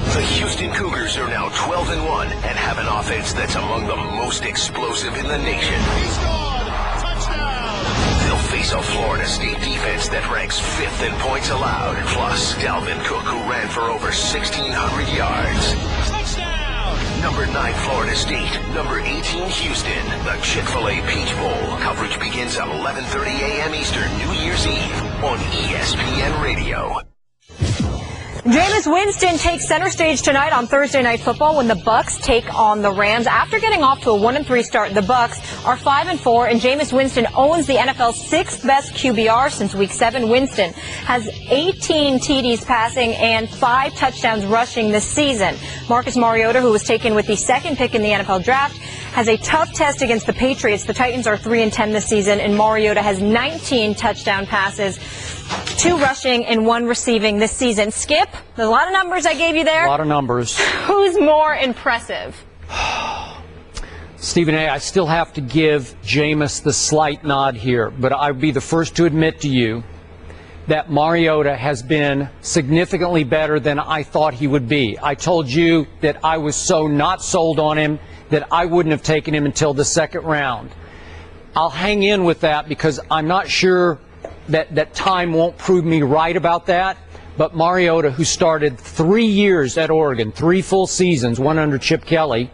The Houston Cougars are now 12-1 and have an offense that's among the most explosive in the nation. He scored! Touchdown! They'll face a Florida State defense that ranks 5th in points allowed, plus Dalvin Cook, who ran for over 1,600 yards. Touchdown! Number 9 Florida State, number 18 Houston. The Chick-fil-A Peach Bowl. Coverage begins at 11:30 a.m. Eastern, New Year's Eve on ESPN Radio. Jameis Winston takes center stage tonight on Thursday Night Football when the Bucs take on the Rams. After getting off to a 1-3 start, the Bucs are 5-4, and Jameis Winston owns the NFL's 6th best QBR since Week 7. Winston has 18 TDs passing and 5 touchdowns rushing this season. Marcus Mariota, who was taken with the 2nd pick in the NFL draft, has a tough test against the Patriots. The Titans are 3-10 this season, and Mariota has 19 touchdown passes, 2 rushing and 1 receiving this season. Skip, there's a lot of numbers I gave you there. A lot of numbers. Who's more impressive? Stephen A., I still have to give Jameis the slight nod here, but I'd be the first to admit to you that Mariota has been significantly better than I thought he would be. I told you that I was so not sold on him that I wouldn't have taken him until the 2nd round. I'll hang in with that because I'm not sure that time won't prove me right about that. But Mariota, who started 3 years at Oregon, 3 full seasons, 1 under Chip Kelly,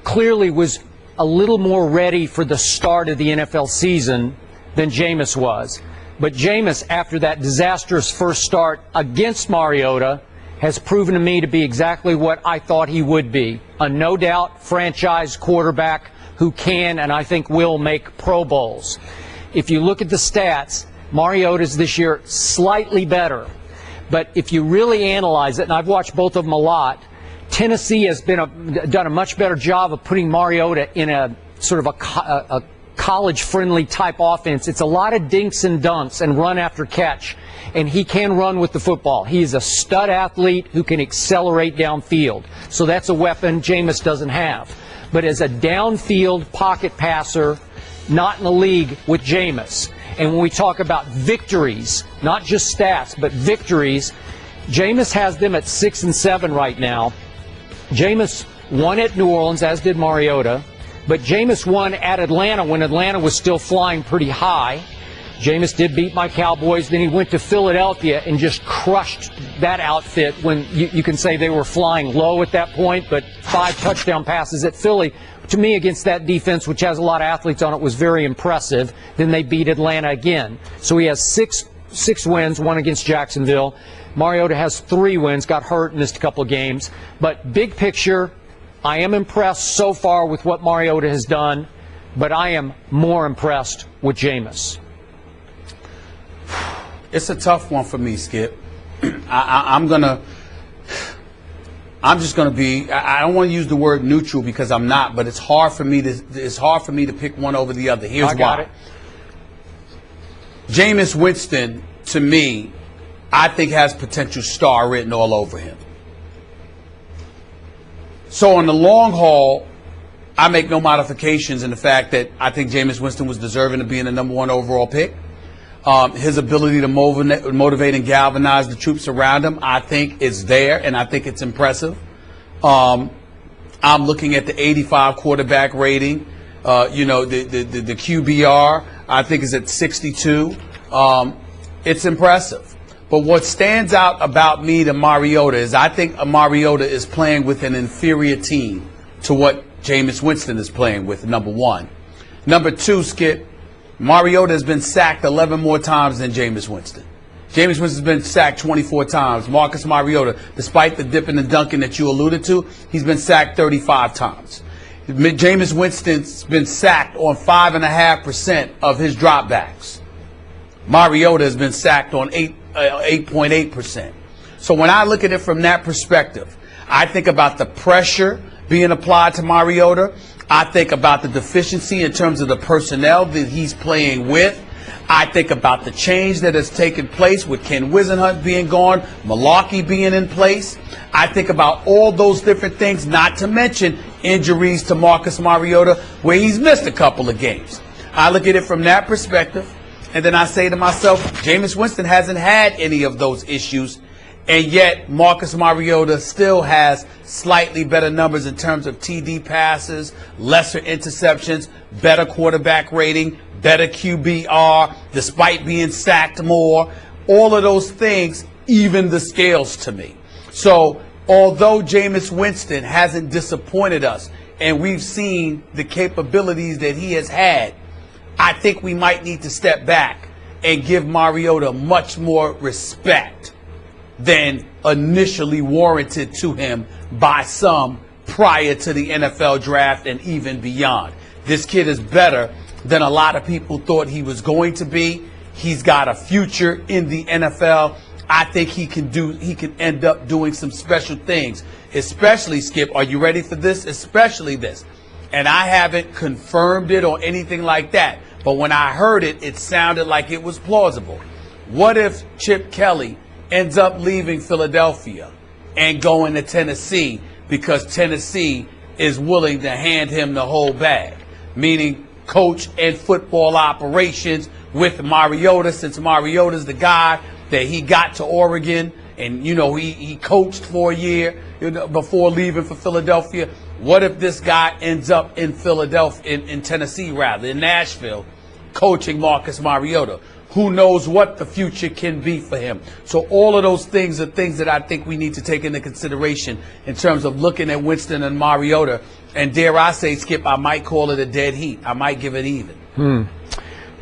clearly was a little more ready for the start of the NFL season than Jameis was. But Jameis, after that disastrous first start against Mariota, has proven to me to be exactly what I thought he would be. A no-doubt franchise quarterback who can and I think will make Pro Bowls. If you look at the stats, Mariota's this year slightly better. But if you really analyze it, and I've watched both of them a lot, Tennessee has done a much better job of putting Mariota in a sort of a college-friendly type offense. It's a lot of dinks and dunks and run after catch, and he can run with the football. He is a stud athlete who can accelerate downfield. So that's a weapon Jameis doesn't have. But as a downfield pocket passer, not in the league with Jameis. And when we talk about victories, not just stats, but victories, Jameis has them at 6 and 7 right now. Jameis won at New Orleans, as did Mariota. But Jameis won at Atlanta when Atlanta was still flying pretty high. Jameis did beat my Cowboys. Then he went to Philadelphia and just crushed that outfit when you can say they were flying low at that point, but 5 touchdown passes at Philly. To me, against that defense, which has a lot of athletes on it, was very impressive. Then they beat Atlanta again. So he has six wins, 1 against Jacksonville. Mariota has 3 wins, got hurt, missed a couple of games. But big picture, I am impressed so far with what Mariota has done, but I am more impressed with Jameis. It's a tough one for me, Skip. I don't want to use the word neutral because I'm not, but it's hard for me to pick one over the other. Here's why. I got it. Jameis Winston, to me, I think has potential star written all over him. So on the long haul, I make no modifications in the fact that I think Jameis Winston was deserving of being the number 1 overall pick. His ability to motivate and galvanize the troops around him, I think, is there, and I think it's impressive. I'm looking at the 85 quarterback rating. The QBR, I think, is at 62. It's impressive. But what stands out about me to Mariota is I think Mariota is playing with an inferior team to what Jameis Winston is playing with, number 1. Number 2, Skip, Mariota has been sacked 11 more times than Jameis Winston. Jameis Winston's been sacked 24 times. Marcus Mariota, despite the dipping and dunking that you alluded to, he's been sacked 35 times. Jameis Winston's been sacked on 5.5% of his dropbacks. Mariota has been sacked on 8.8%. So when I look at it from that perspective, I think about the pressure being applied to Mariota. I think about the deficiency in terms of the personnel that he's playing with. I think about the change that has taken place with Ken Wisenhunt being gone, Malarkey being in place. I think about all those different things, not to mention injuries to Marcus Mariota, where he's missed a couple of games. I look at it from that perspective, and then I say to myself, Jameis Winston hasn't had any of those issues, and yet Marcus Mariota still has slightly better numbers in terms of TD passes, lesser interceptions, better quarterback rating, better QBR, despite being sacked more. All of those things even the scales to me. So although Jameis Winston hasn't disappointed us, and we've seen the capabilities that he has had, I think we might need to step back and give Mariota much more respect than initially warranted to him by some prior to the NFL draft and even beyond. This kid is better than a lot of people thought he was going to be. He's got a future in the NFL. I think he can end up doing some special things, especially, Skip, are you ready for this? Especially this. And I haven't confirmed it or anything like that, but when I heard it, it sounded like it was plausible. What if Chip Kelly ends up leaving Philadelphia and going to Tennessee because Tennessee is willing to hand him the whole bag, meaning coach and football operations with Mariota, since Mariota's the guy that he got to Oregon and, he coached for a year before leaving for Philadelphia. What if this guy ends up in Philadelphia, in Tennessee rather, in Nashville, coaching Marcus Mariota? Who knows what the future can be for him? So all of those things are things that I think we need to take into consideration in terms of looking at Winston and Mariota. And dare I say, Skip, I might call it a dead heat. I might give it even.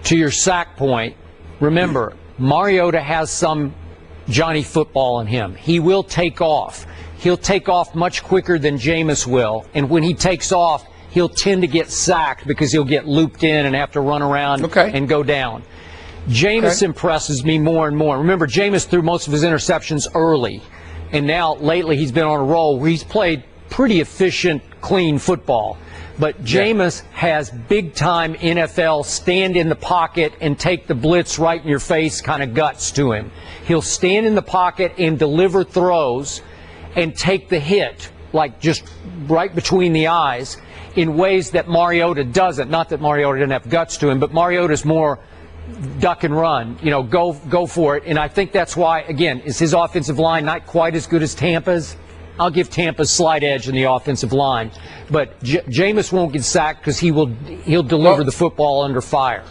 To your sack point, remember, Mariota has some Johnny football in him. He will take off. He'll take off much quicker than Jameis will. And when he takes off, he'll tend to get sacked because he'll get looped in and have to run around and go down. Jameis impresses me more and more. Remember, Jameis threw most of his interceptions early. And now, lately, he's been on a roll where he's played pretty efficient, clean football. But Jameis has big-time NFL stand in the pocket and take the blitz right in your face kind of guts to him. He'll stand in the pocket and deliver throws and take the hit, like just right between the eyes, in ways that Mariota doesn't. Not that Mariota didn't have guts to him, but Mariota's more duck and run, go for it. And I think that's why, again, is his offensive line not quite as good as Tampa's? I'll give Tampa a slight edge in the offensive line. But Jameis won't get sacked because he'll deliver the football under fire.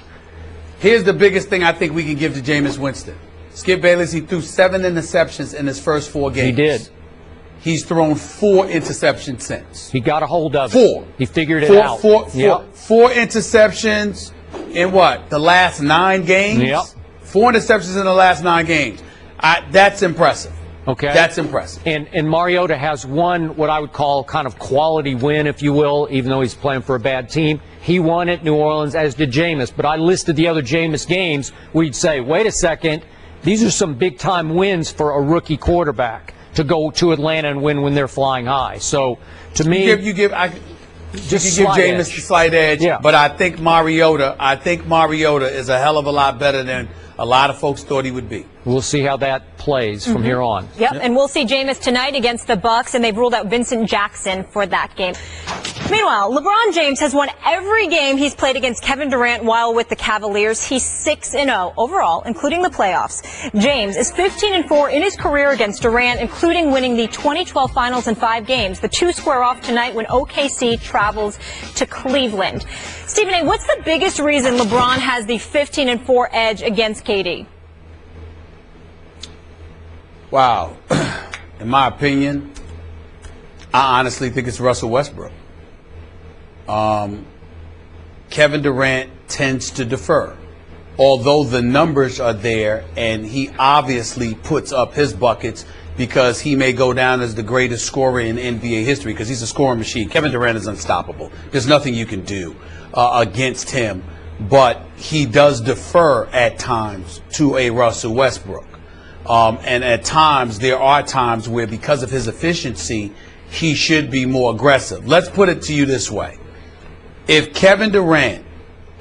Here's the biggest thing I think we can give to Jameis Winston. Skip Bayless, he threw 7 interceptions in his first 4 games. He did. He's thrown 4 interceptions since. He got a hold of it. 4. He figured it out. 4 interceptions in what? The last 9 games? Yep. 4 interceptions in the last 9 games. That's impressive. Okay. That's impressive. And Mariota has one, what I would call kind of quality win, if you will, even though he's playing for a bad team. He won at New Orleans, as did Jameis. But I listed the other Jameis games where you'd say, wait a second, these are some big-time wins for a rookie quarterback to go to Atlanta and win when they're flying high. So, to me, you give Jameis a slight edge, yeah. But I think Mariota is a hell of a lot better than a lot of folks thought he would be. We'll see how that plays from here on. Yep, and we'll see Jameis tonight against the Bucks, and they've ruled out Vincent Jackson for that game. Meanwhile, LeBron James has won every game he's played against Kevin Durant while with the Cavaliers. He's 6-0 overall, including the playoffs. James is 15-4 in his career against Durant, including winning the 2012 Finals in 5 games. The 2 square off tonight when OKC travels to Cleveland. Stephen A., what's the biggest reason LeBron has the 15-4 edge against KD? Wow. In my opinion, I honestly think it's Russell Westbrook. Kevin Durant tends to defer. Although the numbers are there, and he obviously puts up his buckets because he may go down as the greatest scorer in NBA history because he's a scoring machine. Kevin Durant is unstoppable. There's nothing you can do against him. But he does defer at times to a Russell Westbrook. And at times, there are times where because of his efficiency, he should be more aggressive. Let's put it to you this way. If Kevin Durant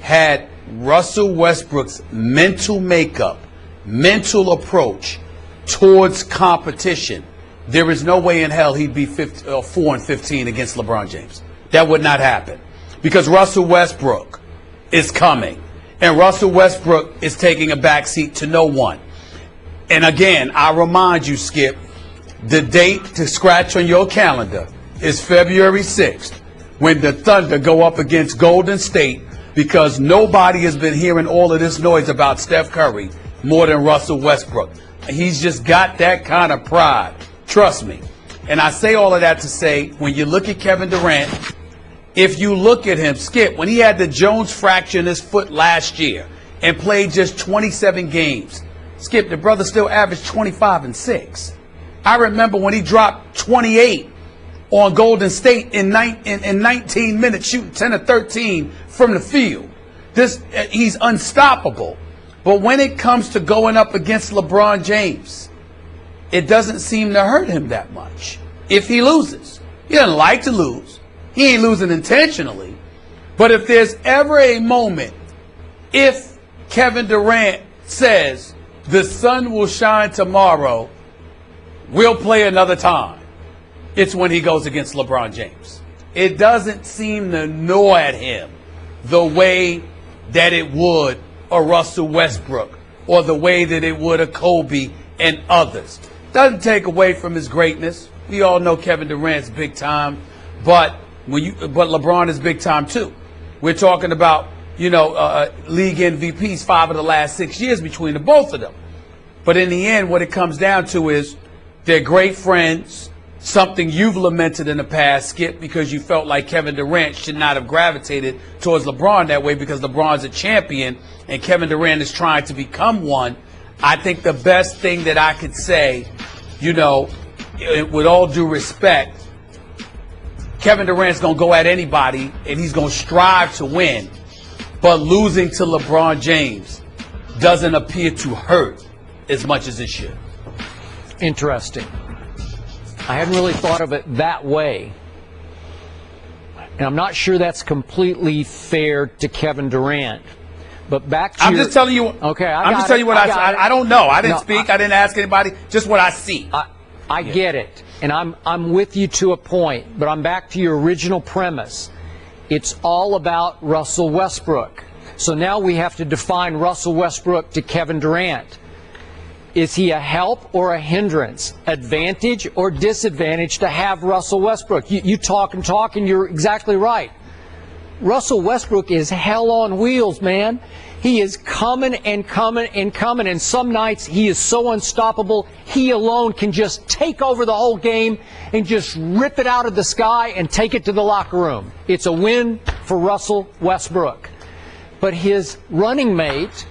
had Russell Westbrook's mental makeup, mental approach towards competition, there is no way in hell he'd be 4-15 against LeBron James. That would not happen. Because Russell Westbrook is coming. And Russell Westbrook is taking a backseat to no one. And again, I remind you, Skip, the date to scratch on your calendar is February 6th, when the Thunder go up against Golden State, because nobody has been hearing all of this noise about Steph Curry more than Russell Westbrook. He's just got that kind of pride. Trust me. And I say all of that to say, when you look at Kevin Durant, if you look at him, Skip, when he had the Jones fracture in his foot last year and played just 27 games, Skip, the brother still averaged 25-6. I remember when he dropped 28 on Golden State in 19 minutes, shooting 10 or 13 from the field. He's unstoppable. But when it comes to going up against LeBron James, it doesn't seem to hurt him that much if he loses. He doesn't like to lose. He ain't losing intentionally. But if there's ever a moment, if Kevin Durant says, the sun will shine tomorrow, we'll play another time, it's when he goes against LeBron James. It doesn't seem to gnaw at him the way that it would a Russell Westbrook or the way that it would a Kobe and others. Doesn't take away from his greatness. We all know Kevin Durant's big time, but LeBron is big time too. We're talking about league MVPs 5 of the last 6 years between the both of them. But in the end, what it comes down to is they're great friends, something you've lamented in the past, Skip, because you felt like Kevin Durant should not have gravitated towards LeBron that way because LeBron's a champion and Kevin Durant is trying to become one. I think the best thing that I could say, with all due respect, Kevin Durant's going to go at anybody and he's going to strive to win. But losing to LeBron James doesn't appear to hurt as much as it should. Interesting. I hadn't really thought of it that way. And I'm not sure that's completely fair to Kevin Durant. But back to I'm just telling you. Okay, I'm just telling you what I don't know. I didn't speak. I didn't ask anybody. Just what I see. I get it, and I'm with you to a point. But I'm back to your original premise. It's all about Russell Westbrook. So now we have to define Russell Westbrook to Kevin Durant. Is he a help or a hindrance, advantage or disadvantage to have Russell Westbrook? You talk and talk, and you're exactly right. Russell Westbrook is hell on wheels, man. He is coming and coming and coming, and some nights he is so unstoppable, he alone can just take over the whole game and just rip it out of the sky and take it to the locker room. It's a win for Russell Westbrook. But his running mate,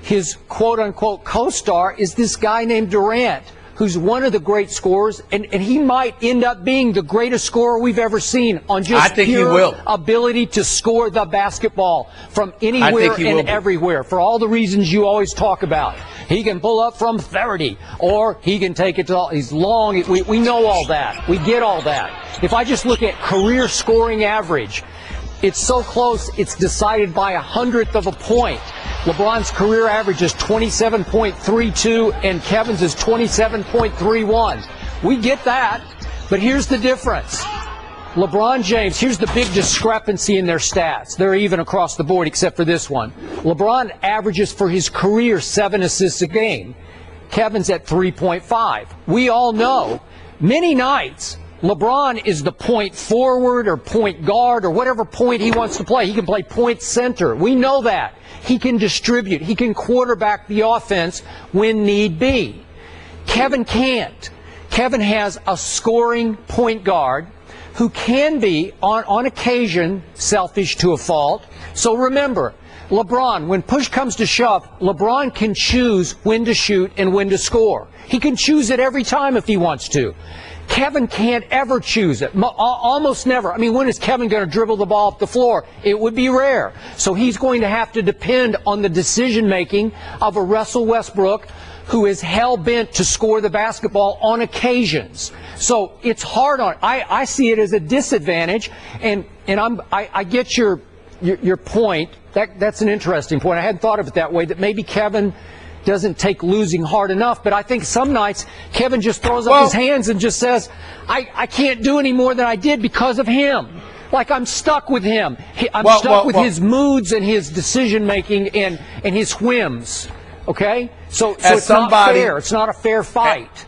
his quote-unquote co-star, is this guy named Durant, who's one of the great scorers, and he might end up being the greatest scorer we've ever seen on just pure ability to score the basketball from anywhere and everywhere, for all the reasons you always talk about. He can pull up from 30, or he can take it to, he's long. We know all that. We get all that. If I just look at career scoring average, it's so close, it's decided by 100th of a point. LeBron's career average is 27.32, and Kevin's is 27.31. We get that, but here's the difference. LeBron James, here's the big discrepancy in their stats. They're even across the board except for this one. LeBron averages for his career 7 assists a game. Kevin's at 3.5. We all know many nights LeBron is the point forward or point guard or whatever point he wants to play. He can play point center. We know that. He can distribute. He can quarterback the offense when need be. Kevin can't. Kevin has a scoring point guard who can be, on occasion, selfish to a fault. So remember, LeBron, when push comes to shove, LeBron can choose when to shoot and when to score. He can choose it every time if he wants to. Kevin can't ever choose it. Almost never. I mean, when is Kevin going to dribble the ball up the floor? It would be rare. So he's going to have to depend on the decision-making of a Russell Westbrook who is hell-bent to score the basketball on occasions. So it's hard on. I see it as a disadvantage, and I get your point. That's an interesting point. I hadn't thought of it that way, that maybe Kevin doesn't take losing hard enough, but I think some nights Kevin just throws up his hands and just says, I can't do any more than I did because of him. Like, I'm stuck with him. I'm stuck with his moods and his decision-making and his whims. Okay? So it's not fair. It's not a fair fight.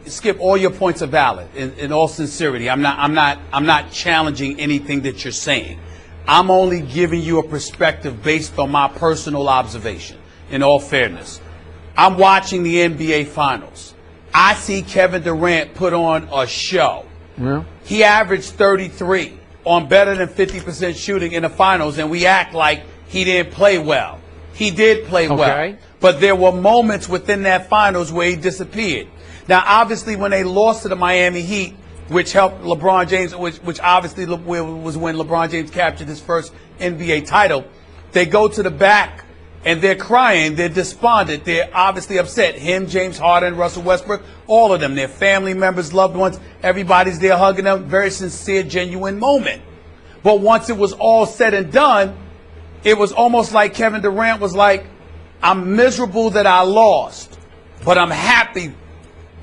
Skip, all your points are valid. In all sincerity, I'm not challenging anything that you're saying. I'm only giving you a perspective based on my personal observation. In all fairness, I'm watching the NBA Finals. I see Kevin Durant put on a show. Yeah. He averaged 33 on better than 50% shooting in the Finals, and we act like he didn't play well. He did play well, but there were moments within that Finals where he disappeared. Now, obviously, when they lost to the Miami Heat, which helped LeBron James, which obviously was when LeBron James captured his first NBA title, they go to the back. And they're crying, they're despondent, they're obviously upset. Him, James Harden, Russell Westbrook, all of them, their family members, loved ones, everybody's there hugging them. Very sincere, genuine moment. But once it was all said and done, it was almost like Kevin Durant was like, I'm miserable that I lost, but I'm happy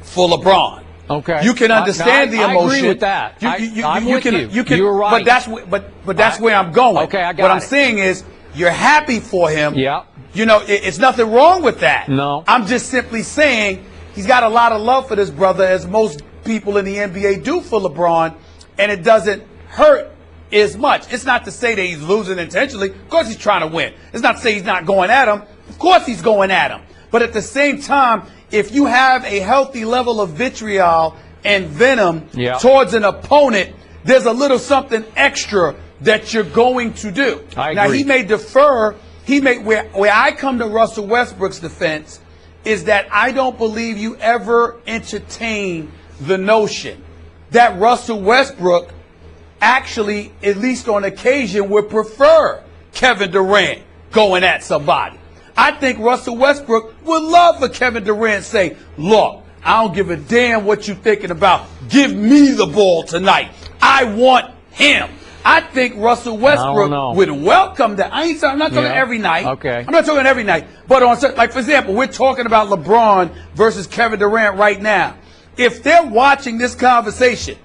for LeBron. Okay. You can understand the emotion. I agree with that. I'm with you. You're right. But that's where I'm going. Okay, I got what I'm saying is, you're happy for him. Yeah. You know, it's nothing wrong with that. No. I'm just simply saying he's got a lot of love for this brother, as most people in the NBA do for LeBron, and it doesn't hurt as much. It's not to say that he's losing intentionally. Of course he's trying to win. It's not to say he's not going at him. Of course he's going at him. But at the same time, if you have a healthy level of vitriol and venom towards an opponent, there's a little something extra that you're going to do. I agree. Now, he may defer. Where I come to Russell Westbrook's defense is that I don't believe you ever entertain the notion that Russell Westbrook actually, at least on occasion, would prefer Kevin Durant going at somebody. I think Russell Westbrook would love for Kevin Durant to say, look, I don't give a damn what you're thinking about. Give me the ball tonight. I want him. I think Russell Westbrook would welcome that. I'm not talking every night. Okay. I'm not talking every night. But on certain, like, for example, we're talking about LeBron versus Kevin Durant right now. If they're watching this conversation,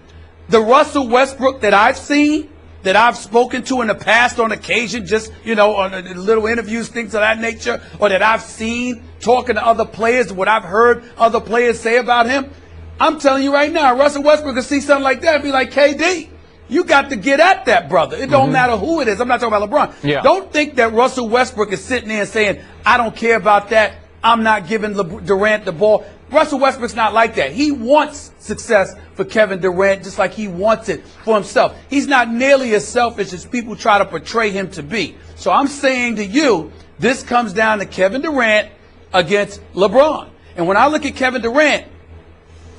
the Russell Westbrook that I've seen, that I've spoken to in the past on occasion, just, on little interviews, things of that nature, or that I've seen talking to other players, what I've heard other players say about him, I'm telling you right now, Russell Westbrook can see something like that and be like, KD, you got to get at that, brother. It don't matter who it is. I'm not talking about LeBron. Yeah. Don't think that Russell Westbrook is sitting there and saying, I don't care about that. I'm not giving Durant the ball. Russell Westbrook's not like that. He wants success for Kevin Durant just like he wants it for himself. He's not nearly as selfish as people try to portray him to be. So I'm saying to you, this comes down to Kevin Durant against LeBron. And when I look at Kevin Durant,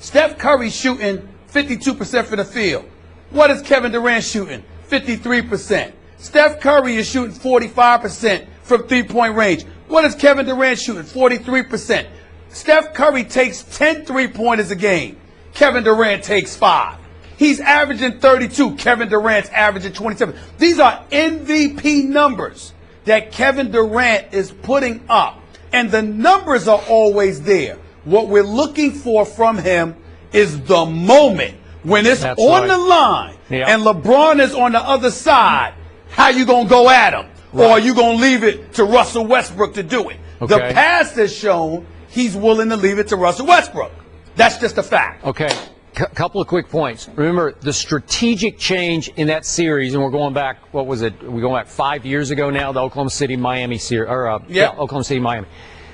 Steph Curry's shooting 52% from the field. What is Kevin Durant shooting? 53%. Steph Curry is shooting 45% from three-point range. What is Kevin Durant shooting? 43%. Steph Curry takes 10 three-pointers a game. Kevin Durant takes 5. He's averaging 32. Kevin Durant's averaging 27. These are MVP numbers that Kevin Durant is putting up. And the numbers are always there. What we're looking for from him is the moment when it's on the line and LeBron is on the other side. How you going to go at him? Or are you going to leave it to Russell Westbrook to do it? The past has shown he's willing to leave it to Russell Westbrook. That's just a fact. Okay. Couple of quick points. Remember, the strategic change in that series, and we're going back, what was it? We're going back 5 years ago now, the Oklahoma City-Miami series, Oklahoma City-Miami,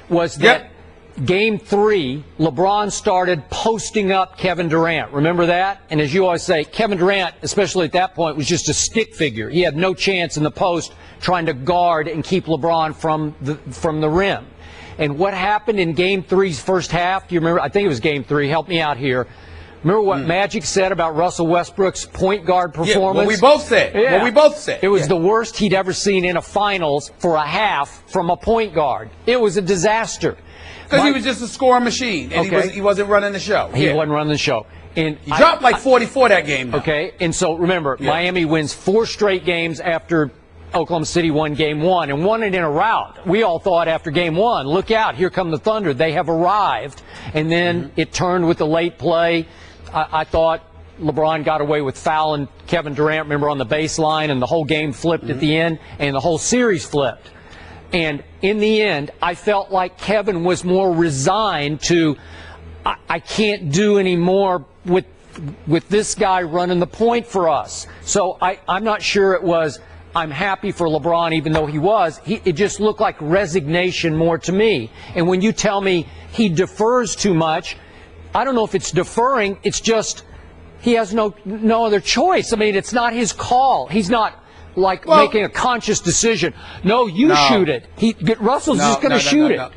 was that Game 3, LeBron started posting up Kevin Durant. Remember that? And as you always say, Kevin Durant, especially at that point, was just a stick figure. He had no chance in the post trying to guard and keep LeBron from the rim. And what happened in Game 3's first half? Do you remember? I think it was Game 3. Help me out here. Remember what Magic said about Russell Westbrook's point guard performance? Yeah, what we both said. Yeah. What we both said. It was the worst he'd ever seen in a finals for a half from a point guard. It was a disaster. Because he was just a scoring machine, and he wasn't running the show. He wasn't running the show. And he dropped like 44 that game. Okay, and so remember, Miami wins 4 straight games after Oklahoma City won Game 1 and won it in a rout. We all thought after Game 1, look out, here come the Thunder. They have arrived. And then it turned with the late play. I thought LeBron got away with fouling Kevin Durant, remember, on the baseline, and the whole game flipped at the end, and the whole series flipped. And in the end, I felt like Kevin was more resigned to, I can't do any more with this guy running the point for us. So I'm not sure it was, I'm happy for LeBron, even though he was. It just looked like resignation more to me. And when you tell me he defers too much, I don't know if it's deferring. It's just he has no other choice. I mean, it's not his call. He's not making a conscious decision. No, you shoot it. Russell's just going to shoot it.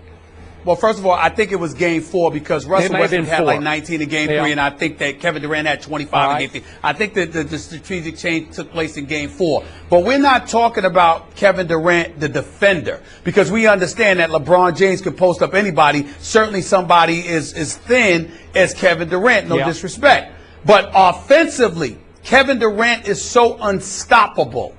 Well, first of all, I think it was Game 4 because Russell Westbrook had like 19 in Game 3, and I think that Kevin Durant had 25 in Game 3. I think that the strategic change took place in Game 4. But we're not talking about Kevin Durant, the defender, because we understand that LeBron James can post up anybody. Certainly somebody as thin as Kevin Durant, no disrespect. But offensively, Kevin Durant is so unstoppable.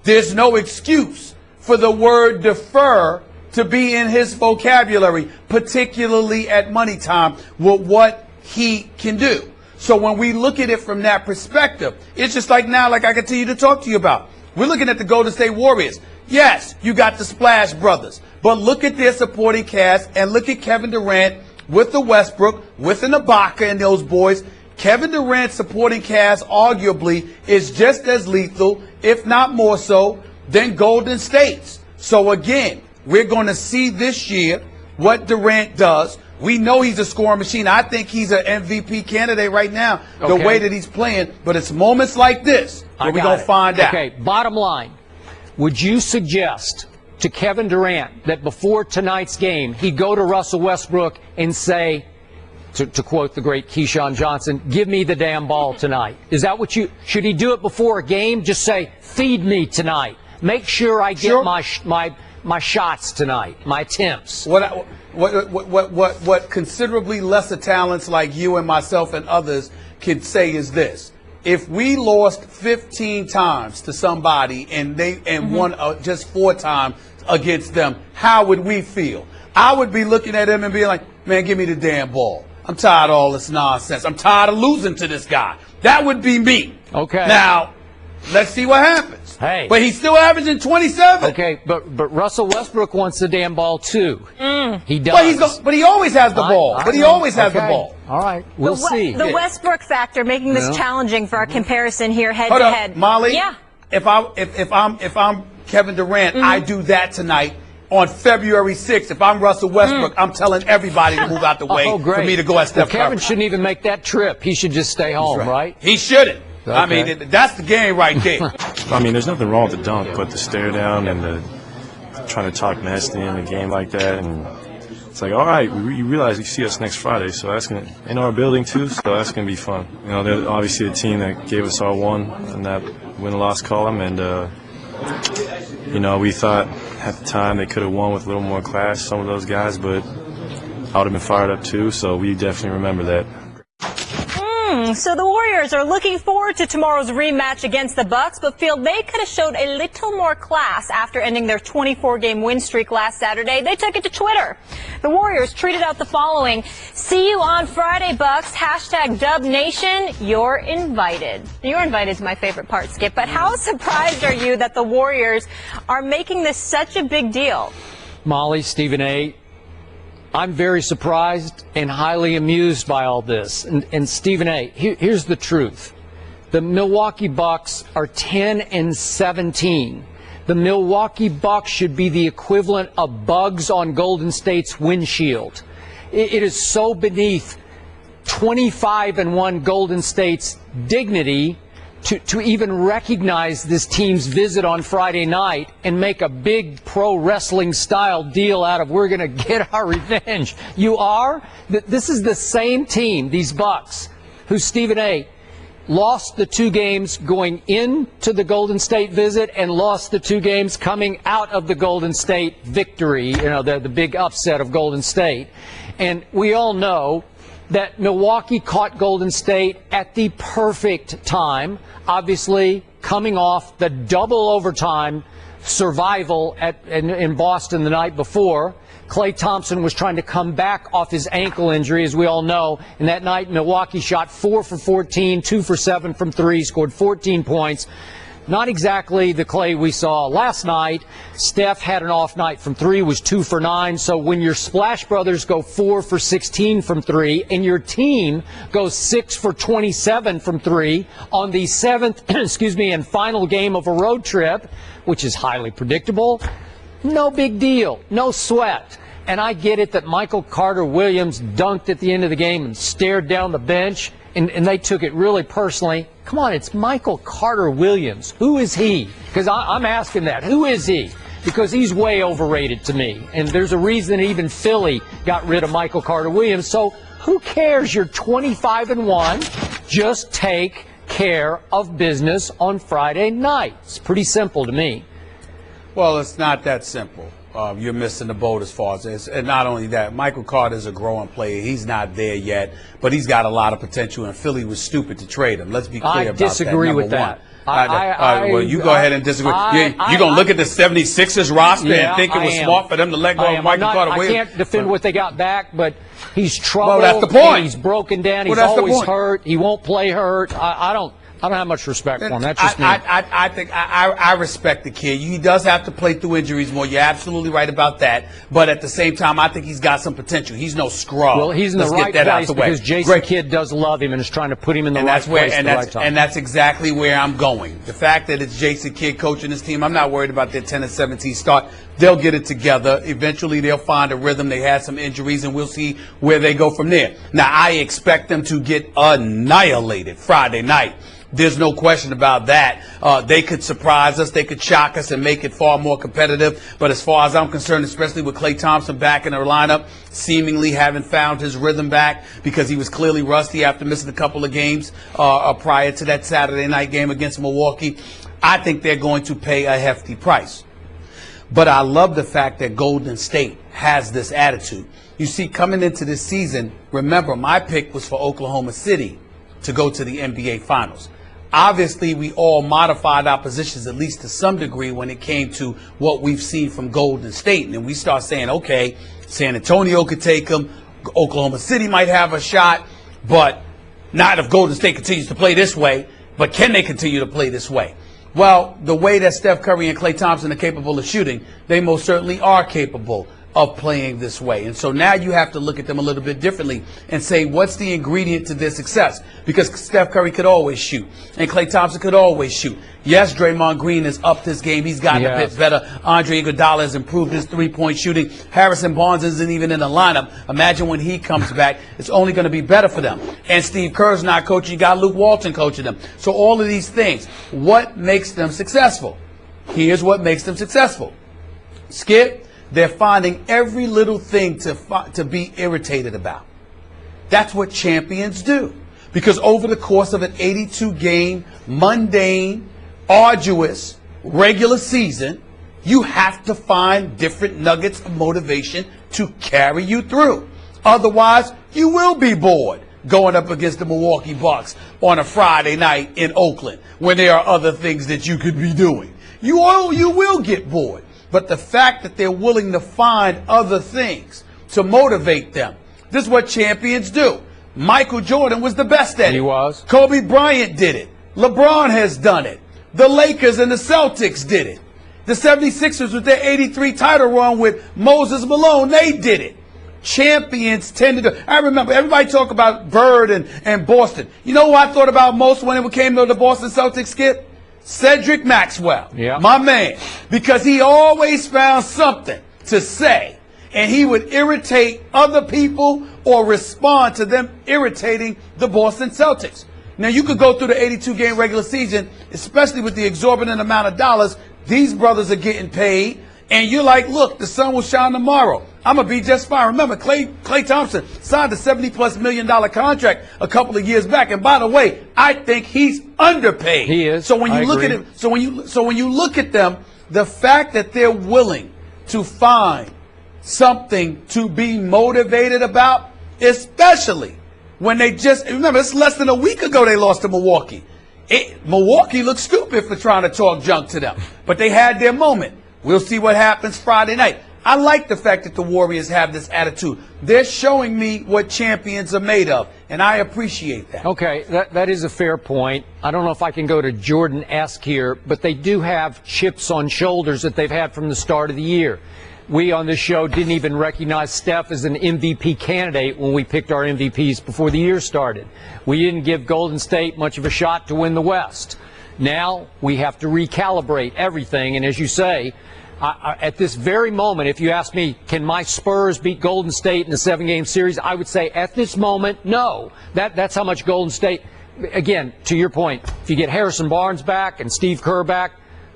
There's no excuse for the word defer to be in his vocabulary, particularly at money time, with what he can do. So when we look at it from that perspective, it's just like now, like I continue to talk to you about. We're looking at the Golden State Warriors. Yes, you got the Splash Brothers, but look at their supporting cast and look at Kevin Durant with the Westbrook, with the Ibaka and those boys. Kevin Durant's supporting cast arguably is just as lethal, if not more so, than Golden State's. So again, we're going to see this year what Durant does. We know he's a scoring machine. I think he's an MVP candidate right now, the way that he's playing. But it's moments like this where we're going to find out. Okay, bottom line, would you suggest to Kevin Durant that before tonight's game, he go to Russell Westbrook and say, to quote the great Keyshawn Johnson, give me the damn ball tonight? Is that what should he do it before a game? Just say, feed me tonight. Make sure I get my my shots tonight, my attempts. What considerably lesser talents like you and myself and others could say is this: if we lost 15 times to somebody and won just 4 times against them, how would we feel? I would be looking at him and being like, man, give me the damn ball. I'm tired of all this nonsense. I'm tired of losing to this guy. That would be me. Okay. Now, let's see what happens. Hey. But he's still averaging 27. Okay, but Russell Westbrook wants the damn ball too. He does. But he always has the ball. But he always has the ball. All right, we'll see. The Westbrook factor making this challenging for our comparison here head Hold to up, head. Molly. Yeah. If I'm Kevin Durant, I do that tonight. On February 6th, if I'm Russell Westbrook, I'm telling everybody to move out the way for me to go at Steph Curry. Kevin shouldn't even make that trip. He should just stay home, right? He shouldn't. Okay. I mean, that's the game right there. I mean, there's nothing wrong with the dunk, but the stare down and the trying to talk nasty in a game like that, and it's like, all right, you realize you see us next Friday, so that's gonna in our building too, so that's gonna be fun. You know, they're obviously a team that gave us our one in that win-loss column, and you know, we thought at the time they could have won with a little more class, some of those guys, but I would have been fired up too, so we definitely remember that. So the Warriors are looking forward to tomorrow's rematch against the Bucks, but feel they could have showed a little more class after ending their 24-game win streak last Saturday. They took it to Twitter. The Warriors tweeted out the following: "See you on Friday, Bucks. #DubNation. You're invited." You're invited is my favorite part, Skip. But how surprised are you that the Warriors are making this such a big deal? Molly, Stephen A., I'm very surprised and highly amused by all this. And Stephen A., here's the truth. The Milwaukee Bucks are 10-17. The Milwaukee Bucks should be the equivalent of bugs on Golden State's windshield. It is so beneath 25-1 Golden State's dignity to even recognize this team's visit on Friday night and make a big pro wrestling style deal out of we're going to get our revenge. You are? This is the same team, these Bucks, who Stephen A. lost the 2 games going into the Golden State visit and lost the 2 games coming out of the Golden State victory, you know, the big upset of Golden State. And we all know that Milwaukee caught Golden State at the perfect time, obviously coming off the double overtime survival in Boston the night before. Klay Thompson was trying to come back off his ankle injury, as we all know. And that night, Milwaukee shot 4 for 14, 2 for 7 from 3, scored 14 points. Not exactly the Klay we saw last night. Steph had an off night from 3, was 2 for 9. So when your Splash Brothers go 4 for 16 from 3 and your team goes 6 for 27 from 3 on the 7th, and final game of a road trip, which is highly predictable, no big deal, no sweat. And I get it that Michael Carter-Williams dunked at the end of the game and stared down the bench, and they took it really personally. Come on, it's Michael Carter-Williams. Who is he? Because I'm asking that. Who is he? Because he's way overrated to me. And there's a reason even Philly got rid of Michael Carter-Williams. So who cares? You're 25-1. Just take care of business on Friday night. It's pretty simple to me. Well, it's not that simple. You're missing the boat as far as this. And not only that, Michael Carter's a growing player. He's not there yet, but he's got a lot of potential, and Philly was stupid to trade him. Let's be clear about that. I disagree with that. Well, you go ahead and disagree. You're going to look at the 76ers roster and think it was smart for them to let go of Michael Carter-Williams? I can't defend what they got back, but he's troubled. Well, that's the point. He's broken down. He's always hurt. He won't play hurt. I don't have much respect for him. That's just me. I think I respect the kid. He does have to play through injuries more. You're absolutely right about that. But at the same time, I think he's got some potential. He's no scrub. Well, he's in the right place because Jason Kidd does love him and is trying to put him in the right place at the right time. And that's exactly where I'm going. The fact that it's Jason Kidd coaching this team, I'm not worried about their 10-17 start. They'll get it together. Eventually, they'll find a rhythm. They had some injuries, and we'll see where they go from there. Now, I expect them to get annihilated Friday night. There's no question about that. They could surprise us. They could shock us and make it far more competitive. But as far as I'm concerned, especially with Klay Thompson back in their lineup, seemingly having found his rhythm back because he was clearly rusty after missing a couple of games prior to that Saturday night game against Milwaukee, I think they're going to pay a hefty price. But I love the fact that Golden State has this attitude. You see, coming into this season, remember, my pick was for Oklahoma City to go to the NBA Finals. Obviously, we all modified our positions, at least to some degree, when it came to what we've seen from Golden State. And we start saying, okay, San Antonio could take them. Oklahoma City might have a shot, but not if Golden State continues to play this way. But can they continue to play this way? Well, the way that Steph Curry and Klay Thompson are capable of shooting, they most certainly are capable of playing this way. And so now you have to look at them a little bit differently and say, what's the ingredient to their success? Because Steph Curry could always shoot, and Klay Thompson could always shoot. Yes, Draymond Green has upped his game. He's gotten a bit better. Andre Iguodala has improved his three-point shooting. Harrison Barnes isn't even in the lineup. Imagine when he comes back, it's only going to be better for them. And Steve Kerr's not coaching. You got Luke Walton coaching them. So all of these things, what makes them successful? Here's what makes them successful. Skip, they're finding every little thing to be irritated about. That's what champions do. Because over the course of an 82-game, mundane, arduous, regular season, you have to find different nuggets of motivation to carry you through. Otherwise, you will be bored going up against the Milwaukee Bucks on a Friday night in Oakland when there are other things that you could be doing. You will get bored. But the fact that they're willing to find other things to motivate them, this is what champions do. Michael Jordan was the best at it. He was. Kobe Bryant did it. LeBron has done it. The Lakers and the Celtics did it. The 76ers with their 83 title run with Moses Malone, they did it. Champions tend to do. I remember everybody talk about Bird and Boston. You know who I thought about most when it came to the Boston Celtics, Skip? Cedric Maxwell, my man, because he always found something to say, and he would irritate other people or respond to them irritating the Boston Celtics. Now, you could go through the 82-game regular season, especially with the exorbitant amount of dollars these brothers are getting paid, and you're like, look, the sun will shine tomorrow. I'm going to be just fine. Remember, Klay Thompson signed a $70+ million contract a couple of years back. And by the way, I think he's underpaid. He is. So when you look at him, so when you look at them, the fact that they're willing to find something to be motivated about, especially when they just remember it's less than a week ago they lost to Milwaukee. Milwaukee looked stupid for trying to talk junk to them, but they had their moment. We'll see what happens Friday night. I like the fact that the Warriors have this attitude. They're showing me what champions are made of, and I appreciate that. Okay, that is a fair point. I don't know if I can go to Jordan-esque here, but they do have chips on shoulders that they've had from the start of the year. We on this show didn't even recognize Steph as an MVP candidate when we picked our MVPs before the year started. We didn't give Golden State much of a shot to win the West. Now we have to recalibrate everything, and as you say, at this very moment, if you ask me, can my Spurs beat Golden State in the 7-game series, I would say at this moment, no. That's how much Golden State, again, to your point, if you get Harrison Barnes back and Steve Kerr back,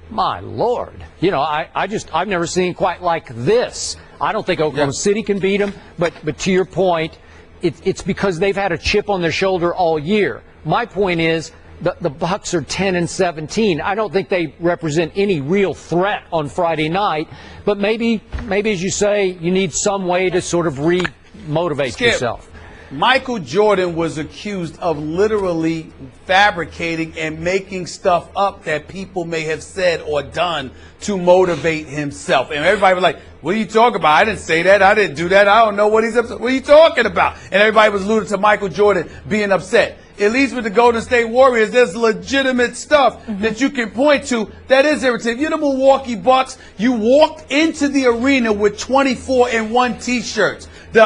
my Lord. You know, I've never seen quite like this. I don't think Oklahoma City can beat them, but to your point, it's because they've had a chip on their shoulder all year. My point is, the Bucks are 10-17. I don't think they represent any real threat on Friday night, but maybe as you say, you need some way to sort of re-motivate yourself. Michael Jordan was accused of literally fabricating and making stuff up that people may have said or done to motivate himself. And everybody was like, what are you talking about? I didn't say that. I didn't do that. I don't know what he's upset. What are you talking about? And everybody was alluding to Michael Jordan being upset. At least with the Golden State Warriors, there's legitimate stuff that you can point to that is irritating. You're the Milwaukee Bucks. You walked into the arena with 24-1 T-shirts. The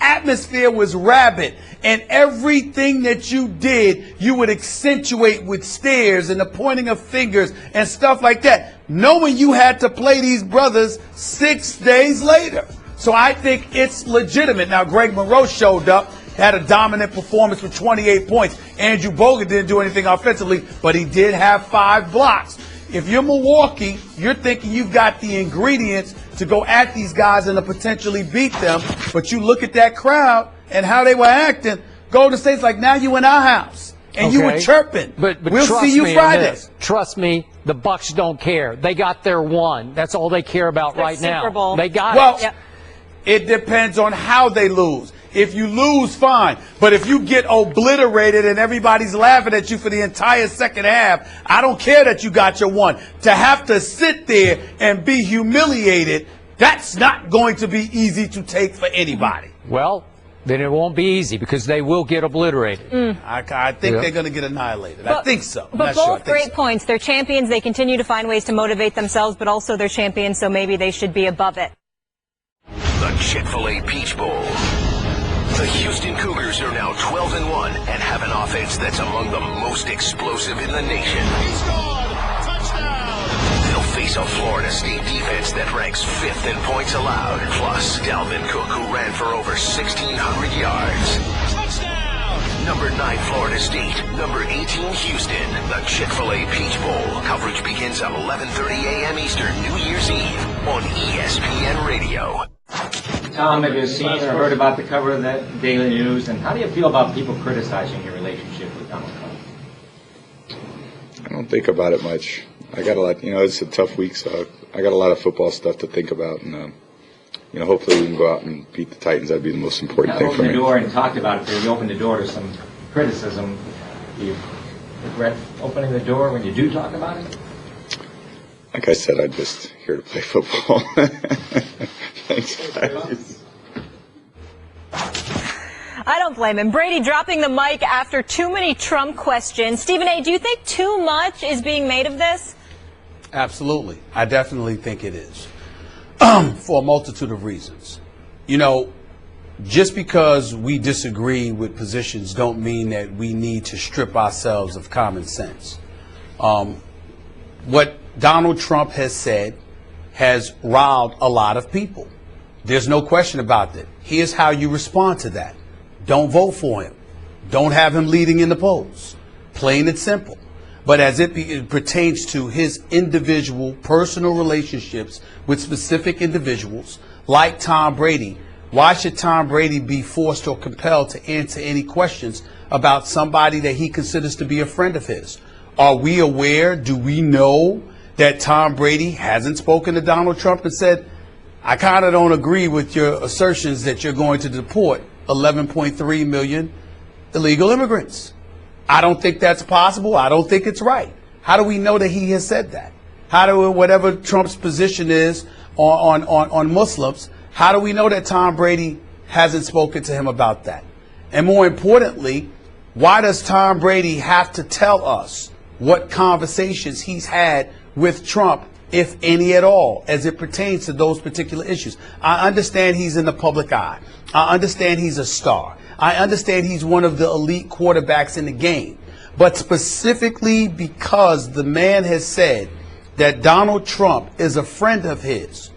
atmosphere was rabid, and everything that you did, you would accentuate with stares and the pointing of fingers and stuff like that, knowing you had to play these brothers 6 days later. So I think it's legitimate. Now, Greg Monroe showed up, had a dominant performance with 28 points. Andrew Bogut didn't do anything offensively, but he did have 5 blocks. If you're Milwaukee, you're thinking you've got the ingredients to go at these guys and to potentially beat them, but you look at that crowd and how they were acting, Golden State's like, now you in our house. And you were chirping. But we'll trust see you me Friday. Trust me, the Bucks don't care. They got their one. That's all they care about right now. Super Bowl. They got Well, it. it depends on how they lose. If you lose, fine. But if you get obliterated and everybody's laughing at you for the entire second half, I don't care that you got your one. To have to sit there and be humiliated, that's not going to be easy to take for anybody. Well, then it won't be easy because they will get obliterated. I think they're going to get annihilated. I think so. I'm But not both sure. I think great so. points. They're champions. They continue to find ways to motivate themselves, but also they're champions, so maybe they should be above it. The Chick-fil-A Peach Bowl. The Houston Cougars are now 12-1 and have an offense that's among the most explosive in the nation. They'll face a Florida State defense that ranks 5th in points allowed. Plus, Dalvin Cook, who ran for over 1,600 yards. Number 9, Florida State. Number 18, Houston. The Chick-fil-A Peach Bowl. Coverage begins at 11:30 a.m. Eastern, New Year's Eve on ESPN Radio. Tom, have you seen or heard about the cover of that Daily News? And how do you feel about people criticizing your relationship with Donald Trump? I don't think about it much. I got a lot, it's a tough week, so I got a lot of football stuff to think about. And, hopefully we can go out and beat the Titans. That'd be the most important thing for me. You opened the door and talked about it there. You opened the door to some criticism. Do you regret opening the door when you do talk about it? Like I said, I'm just here to play football. Thanks, guys. I don't blame him. Brady dropping the mic after too many Trump questions. Stephen A., do you think too much is being made of this? Absolutely. I definitely think it is. For a multitude of reasons. Just because we disagree with positions don't mean that we need to strip ourselves of common sense. What Donald Trump has said has riled a lot of people. There's no question about that. Here's how you respond to that. Don't vote for him. Don't have him leading in the polls. Plain and simple. But as it pertains to his individual personal relationships with specific individuals like Tom Brady, why should Tom Brady be forced or compelled to answer any questions about somebody that he considers to be a friend of his? Are we aware? Do we know that Tom Brady hasn't spoken to Donald Trump and said, I kind of don't agree with your assertions that you're going to deport 11.3 million illegal immigrants? I don't think that's possible. I don't think it's right. How do we know that he has said that? How do, whatever Trump's position is on Muslims, how do we know that Tom Brady hasn't spoken to him about that? And more importantly, why does Tom Brady have to tell us what conversations he's had with Trump, if any at all, as it pertains to those particular issues? I understand he's in the public eye. I understand he's a star. I understand he's one of the elite quarterbacks in the game. But specifically because the man has said that Donald Trump is a friend of his,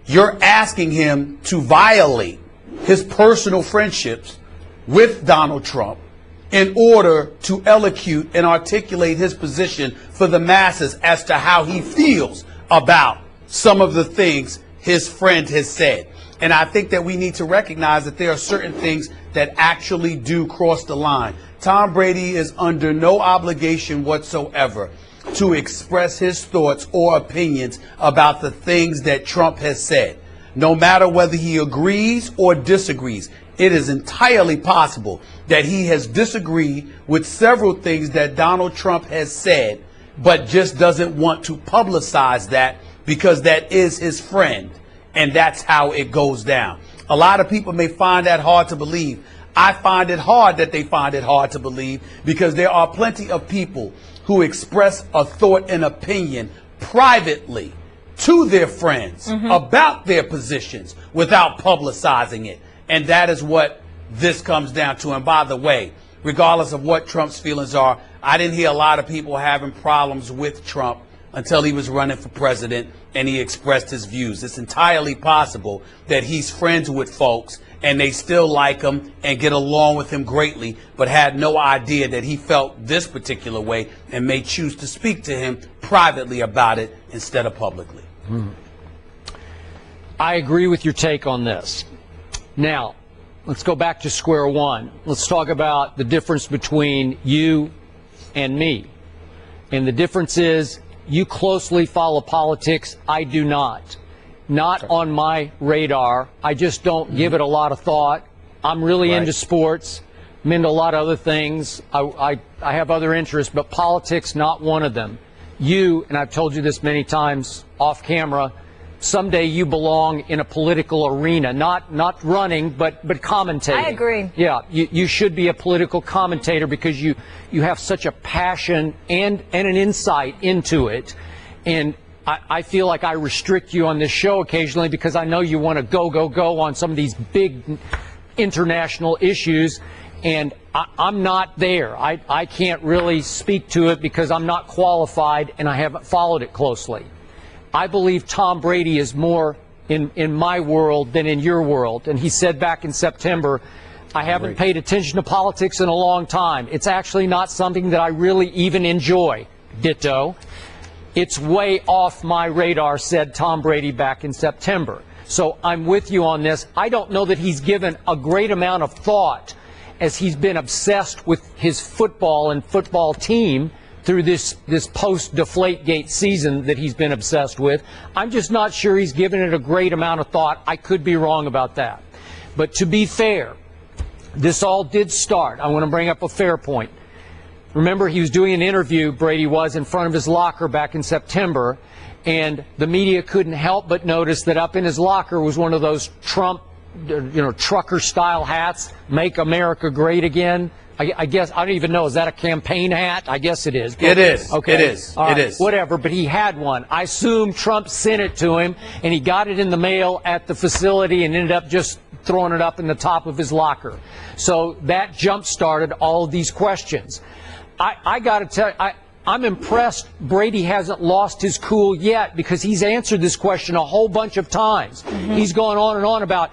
you're asking him to violate his personal friendships with Donald Trump in order to elocute and articulate his position for the masses as to how he feels about some of the things his friend has said. And I think that we need to recognize that there are certain things that actually do cross the line. Tom Brady is under no obligation whatsoever to express his thoughts or opinions about the things that Trump has said. No matter whether he agrees or disagrees, it is entirely possible that he has disagreed with several things that Donald Trump has said, but just doesn't want to publicize that because that is his friend. And that's how it goes down. A lot of people may find that hard to believe. I find it hard that they find it hard to believe because there are plenty of people who express a thought and opinion privately to their friends about their positions without publicizing it. And that is what this comes down to. And by the way, regardless of what Trump's feelings are, I didn't hear a lot of people having problems with Trump until he was running for president and he expressed his views. It's entirely possible that he's friends with folks and they still like him and get along with him greatly, but had no idea that he felt this particular way and may choose to speak to him privately about it instead of publicly. I agree with your take on this. Now, let's go back to square one. Let's talk about the difference between you and me. And the difference is you closely follow politics. I do not. Not on my radar. I just don't give it a lot of thought. I'm really into sports. I'm into a lot of other things. I have other interests, but politics, not one of them. You, and I've told you this many times off camera, someday you belong in a political arena, not running, but commentating. I agree. Yeah, you should be a political commentator because you have such a passion and an insight into it. And I feel like I restrict you on this show occasionally because I know you want to go on some of these big international issues, and I'm not there. I can't really speak to it because I'm not qualified and I haven't followed it closely. I believe Tom Brady is more in my world than in your world. And he said back in September, I haven't paid attention to politics in a long time. It's actually not something that I really even enjoy. Ditto. It's way off my radar, said Tom Brady back in September. So I'm with you on this. I don't know that he's given a great amount of thought as he's been obsessed with his football and football team through this post-Deflategate season that he's been obsessed with. I'm just not sure he's given it a great amount of thought. I could be wrong about that. But to be fair, this all did start. I want to bring up a fair point. Remember, he was doing an interview, Brady was, in front of his locker back in September, and the media couldn't help but notice that up in his locker was one of those Trump, trucker-style hats, Make America Great Again. I guess, I don't even know, is that a campaign hat? I guess it is. It is. Okay. It is. All right. It is. Whatever, but he had one. I assume Trump sent it to him, and he got it in the mail at the facility and ended up just throwing it up in the top of his locker. So that jump-started all of these questions. I got to tell you, I'm impressed Brady hasn't lost his cool yet because he's answered this question a whole bunch of times. He's gone on and on about,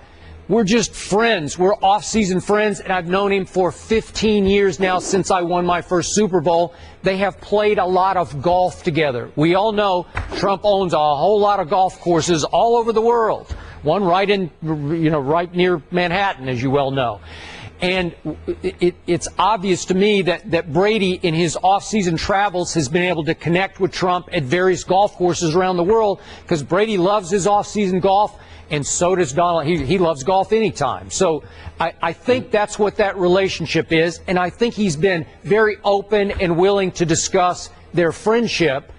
we're just friends. We're off-season friends, and I've known him for 15 years now since I won my first Super Bowl. They have played a lot of golf together. We all know Trump owns a whole lot of golf courses all over the world. One right in, right near Manhattan, as you well know. And it's obvious to me that Brady, in his off-season travels, has been able to connect with Trump at various golf courses around the world because Brady loves his off-season golf. And so does Donald. He loves golf anytime. So I think that's what that relationship is. And I think he's been very open and willing to discuss their friendship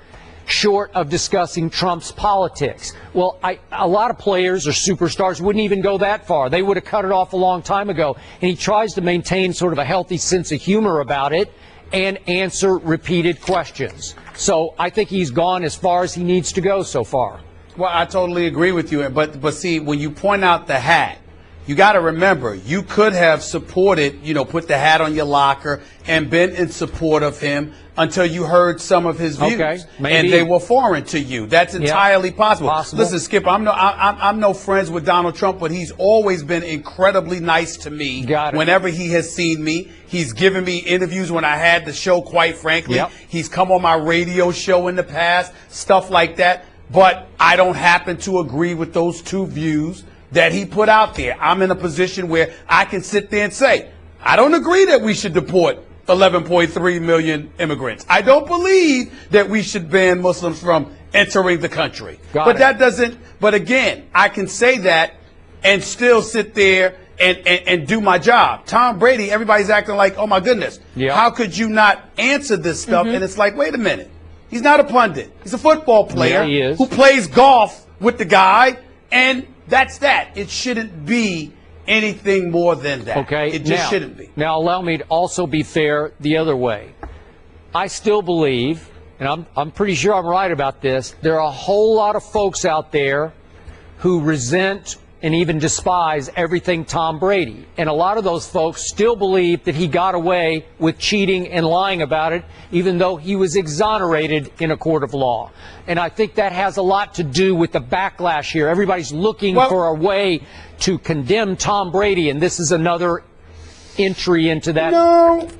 short of discussing Trump's politics. Well, a lot of players or superstars wouldn't even go that far. They would have cut it off a long time ago. And he tries to maintain sort of a healthy sense of humor about it and answer repeated questions. So I think he's gone as far as he needs to go so far. Well, I totally agree with you. But see, when you point out the hat, you got to remember, you could have supported, put the hat on your locker and been in support of him until you heard some of his views. Okay, maybe. And they were foreign to you. That's entirely possible. Listen, Skip, I'm no friends with Donald Trump, but he's always been incredibly nice to me. Got it. Whenever he has seen me. He's given me interviews when I had the show, quite frankly. Yep. He's come on my radio show in the past, stuff like that. But I don't happen to agree with those two views that he put out there. I'm in a position where I can sit there and say, I don't agree that we should deport 11.3 million immigrants. I don't believe that we should ban Muslims from entering the country. But again, I can say that and still sit there and do my job. Tom Brady, everybody's acting like, oh my goodness, how could you not answer this stuff? And it's like, wait a minute. He's not a pundit. He's a football player who plays golf with the guy, and that's that. It shouldn't be anything more than that. Okay. It just shouldn't be. Now, allow me to also be fair the other way. I still believe, and I'm pretty sure I'm right about this, there are a whole lot of folks out there who resent and even despise everything Tom Brady. And a lot of those folks still believe that he got away with cheating and lying about it, even though he was exonerated in a court of law. And I think that has a lot to do with the backlash here. Everybody's looking for a way to condemn Tom Brady, and this is another entry into that.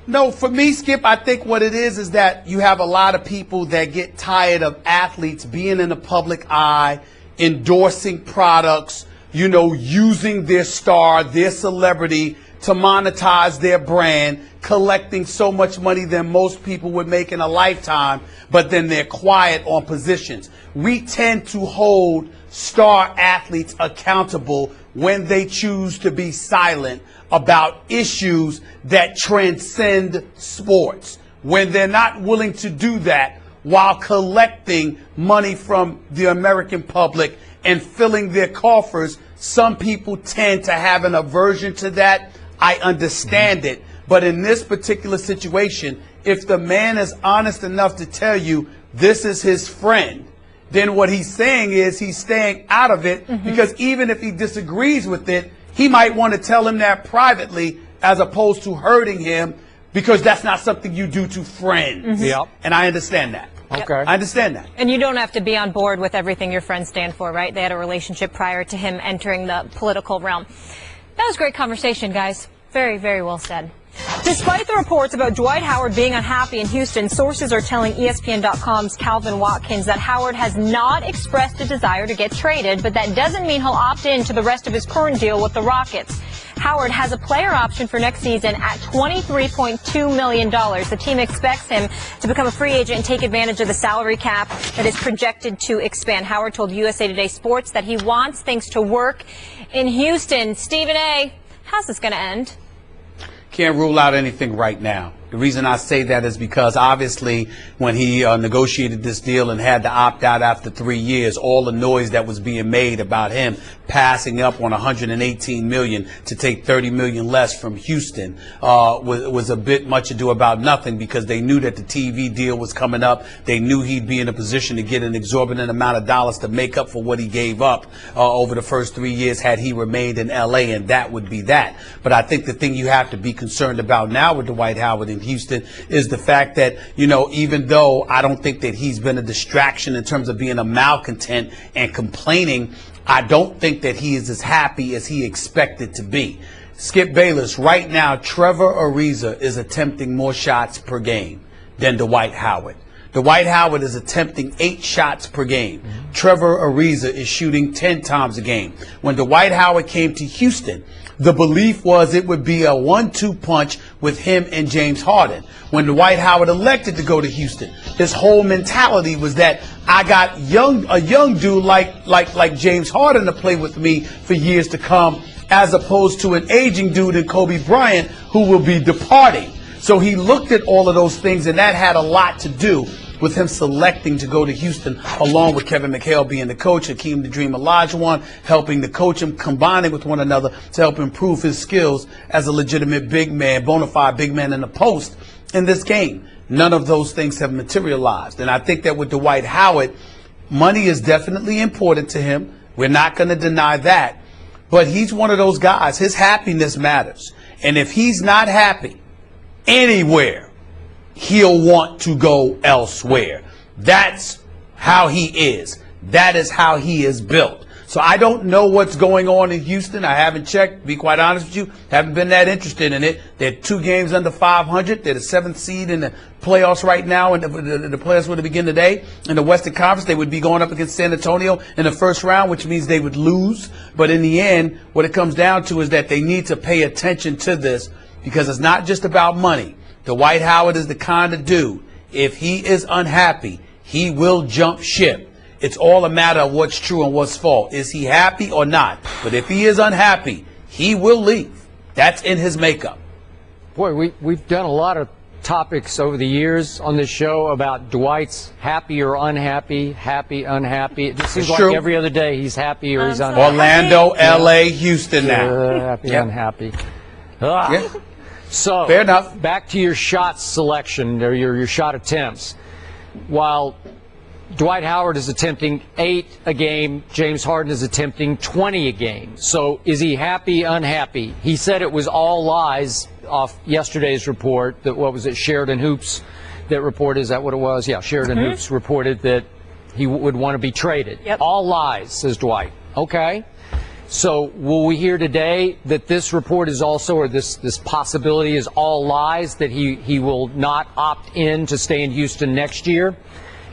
No, for me, Skip, I think what it is that you have a lot of people that get tired of athletes being in the public eye, endorsing products, using their star, their celebrity to monetize their brand, collecting so much money than most people would make in a lifetime, but then they're quiet on positions. We tend to hold star athletes accountable when they choose to be silent about issues that transcend sports. When they're not willing to do that while collecting money from the American public and filling their coffers, some people tend to have an aversion to that. I understand it. But in this particular situation, if the man is honest enough to tell you this is his friend, then what he's saying is he's staying out of it, because even if he disagrees with it, he might want to tell him that privately as opposed to hurting him, because that's not something you do to friends. Yep. And I understand that. Okay. I understand that. And you don't have to be on board with everything your friends stand for, right? They had a relationship prior to him entering the political realm. That was a great conversation, guys. Very, very well said. Despite the reports about Dwight Howard being unhappy in Houston, sources are telling ESPN.com's Calvin Watkins that Howard has not expressed a desire to get traded, but that doesn't mean he'll opt in to the rest of his current deal with the Rockets. Howard has a player option for next season at $23.2 million. The team expects him to become a free agent and take advantage of the salary cap that is projected to expand. Howard told USA Today Sports that he wants things to work in Houston. Stephen A., how's this going to end? Can't rule out anything right now. The reason I say that is because obviously when he negotiated this deal and had to opt out after 3 years, all the noise that was being made about him passing up on $118 million to take $30 million less from Houston was a bit much ado about nothing, because they knew that the TV deal was coming up. They knew he'd be in a position to get an exorbitant amount of dollars to make up for what he gave up over the first 3 years had he remained in L.A., and that would be that. But I think the thing you have to be concerned about now with Dwight Howard in Houston is the fact that, even though I don't think that he's been a distraction in terms of being a malcontent and complaining, I don't think that he is as happy as he expected to be. Skip Bayless, right now, Trevor Ariza is attempting more shots per game than Dwight Howard. Dwight Howard is attempting 8 shots per game. Trevor Ariza is shooting 10 times a game. When Dwight Howard came to Houston, the belief was it would be a 1-2 punch with him and James Harden. When Dwight Howard elected to go to Houston, his whole mentality was that I got a young dude like James Harden to play with me for years to come, as opposed to an aging dude in Kobe Bryant who will be departing. So he looked at all of those things, and that had a lot to do with him selecting to go to Houston, along with Kevin McHale being the coach, Hakeem the Dream Olajuwon helping to coach him, combining with one another to help improve his skills as a legitimate big man, bona fide big man in the post in this game. None of those things have materialized. And I think that with Dwight Howard, money is definitely important to him. We're not going to deny that. But he's one of those guys. His happiness matters. And if he's not happy anywhere, he'll want to go elsewhere. That's how he is. That is how he is built. So I don't know what's going on in Houston. I haven't checked, to be quite honest with you. Haven't been that interested in it. They're 2 games under 500. They're the 7th seed in the playoffs right now, and the playoffs were to begin today. In the Western Conference, they would be going up against San Antonio in the first round, which means they would lose. But in the end, what it comes down to is that they need to pay attention to this, because it's not just about money. Dwight Howard is the kind of dude, if he is unhappy, he will jump ship. It's all a matter of what's true and what's false. Is he happy or not? But if he is unhappy, he will leave. That's in his makeup. Boy, we've done a lot of topics over the years on this show about Dwight's happy or unhappy, happy, unhappy. It just seems like every other day he's happy or he's unhappy. Orlando, L.A., Houston now. Happy, unhappy. Yeah. So, fair enough. Back to your shot selection, or your shot attempts. While Dwight Howard is attempting 8 a game, James Harden is attempting 20 a game. So is he happy, unhappy? He said it was all lies off yesterday's report. That, what was it, Sheridan Hoops that reported, is that what it was? Yeah, Sheridan Hoops reported that he would want to be traded. Yep. All lies, says Dwight. Okay. So will we hear today that this report is also, or this possibility is all lies, that he will not opt in to stay in Houston next year?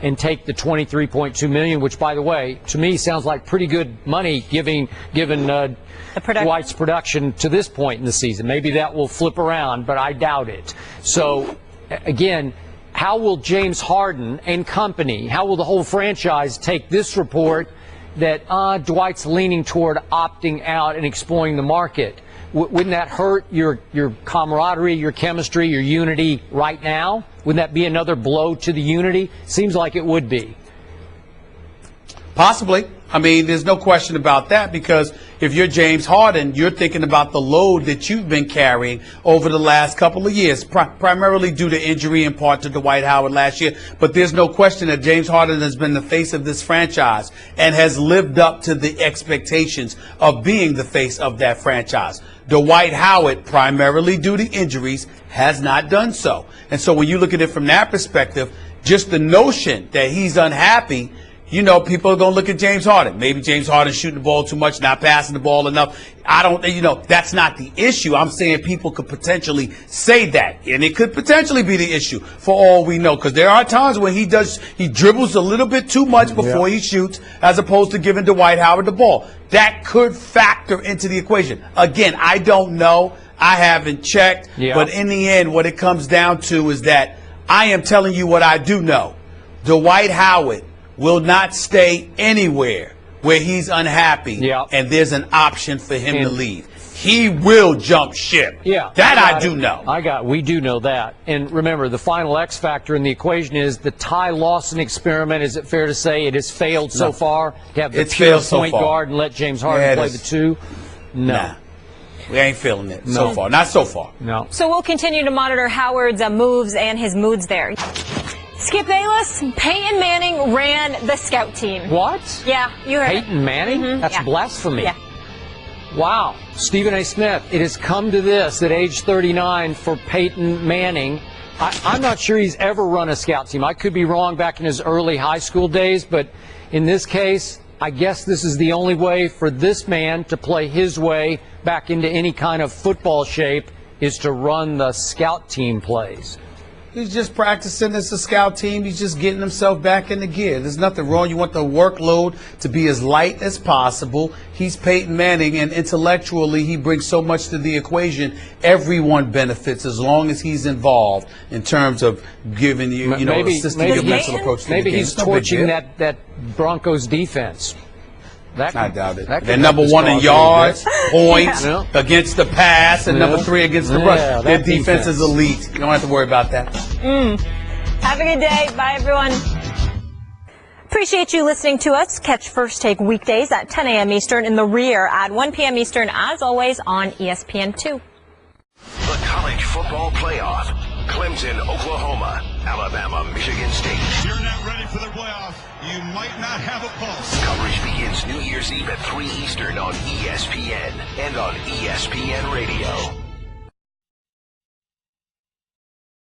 and take the $23.2 million, which, by the way, to me sounds like pretty good money given Dwight's production to this point in the season. Maybe that will flip around, but I doubt it. So, again, how will James Harden and company, how will the whole franchise take this report that Dwight's leaning toward opting out and exploring the market? Wouldn't that hurt your camaraderie, your chemistry, your unity right now? Wouldn't that be another blow to the unity? Seems like it would be. Possibly. I mean, there's no question about that, because if you're James Harden, you're thinking about the load that you've been carrying over the last couple of years, primarily due to injury in part to Dwight Howard last year. But there's no question that James Harden has been the face of this franchise and has lived up to the expectations of being the face of that franchise. Dwight Howard, primarily due to injuries, has not done so. And so when you look at it from that perspective, just the notion that he's unhappy, you know, people are going to look at James Harden. Maybe James Harden shooting the ball too much, not passing the ball enough. That's not the issue. I'm saying people could potentially say that, and it could potentially be the issue for all we know, because there are times when he dribbles a little bit too much before he shoots, as opposed to giving Dwight Howard the ball. That could factor into the equation. Again, I don't know. I haven't checked. But in the end, what it comes down to is that I am telling you what I do know. Dwight Howard will not stay anywhere where he's unhappy, and there's an option for him to leave. He will jump ship. That I do know. We do know that. And remember, the final X factor in the equation is the Ty Lawson experiment. Is it fair to say it has failed so far? To have the pure point guard and let James Harden play the two? No. Nah. We ain't feeling it so far. Not so far. No. So we'll continue to monitor Howard's moves and his moods there. Skip Bayless, Peyton Manning ran the scout team. What? Yeah, you heard it. Peyton Manning? That's blasphemy. Yeah. Wow. Stephen A. Smith, it has come to this at age 39 for Peyton Manning. I'm not sure he's ever run a scout team. I could be wrong back in his early high school days, but in this case, I guess this is the only way for this man to play his way back into any kind of football shape, is to run the scout team plays. He's just practicing as a scout team. He's just getting himself back into gear. There's nothing wrong. You want the workload to be as light as possible. He's Peyton Manning, and intellectually he brings so much to the equation. Everyone benefits as long as he's involved in terms of giving you, assisting your mental approach to the game. Maybe he's torching that Broncos defense. I doubt it. They're number one in yards, points, against the pass, and number 3 against the rush. Their defense is elite. You don't have to worry about that. Have a good day. Bye, everyone. Appreciate you listening to us. Catch First Take weekdays at 10 a.m. Eastern, in the rear at 1 p.m. Eastern, as always, on ESPN2. The College Football Playoff. Clemson, Oklahoma. Alabama, Michigan State. If you're not ready for the playoff, you might not have a pulse. Coverage begins New Year's Eve at 3 Eastern on ESPN and on ESPN Radio.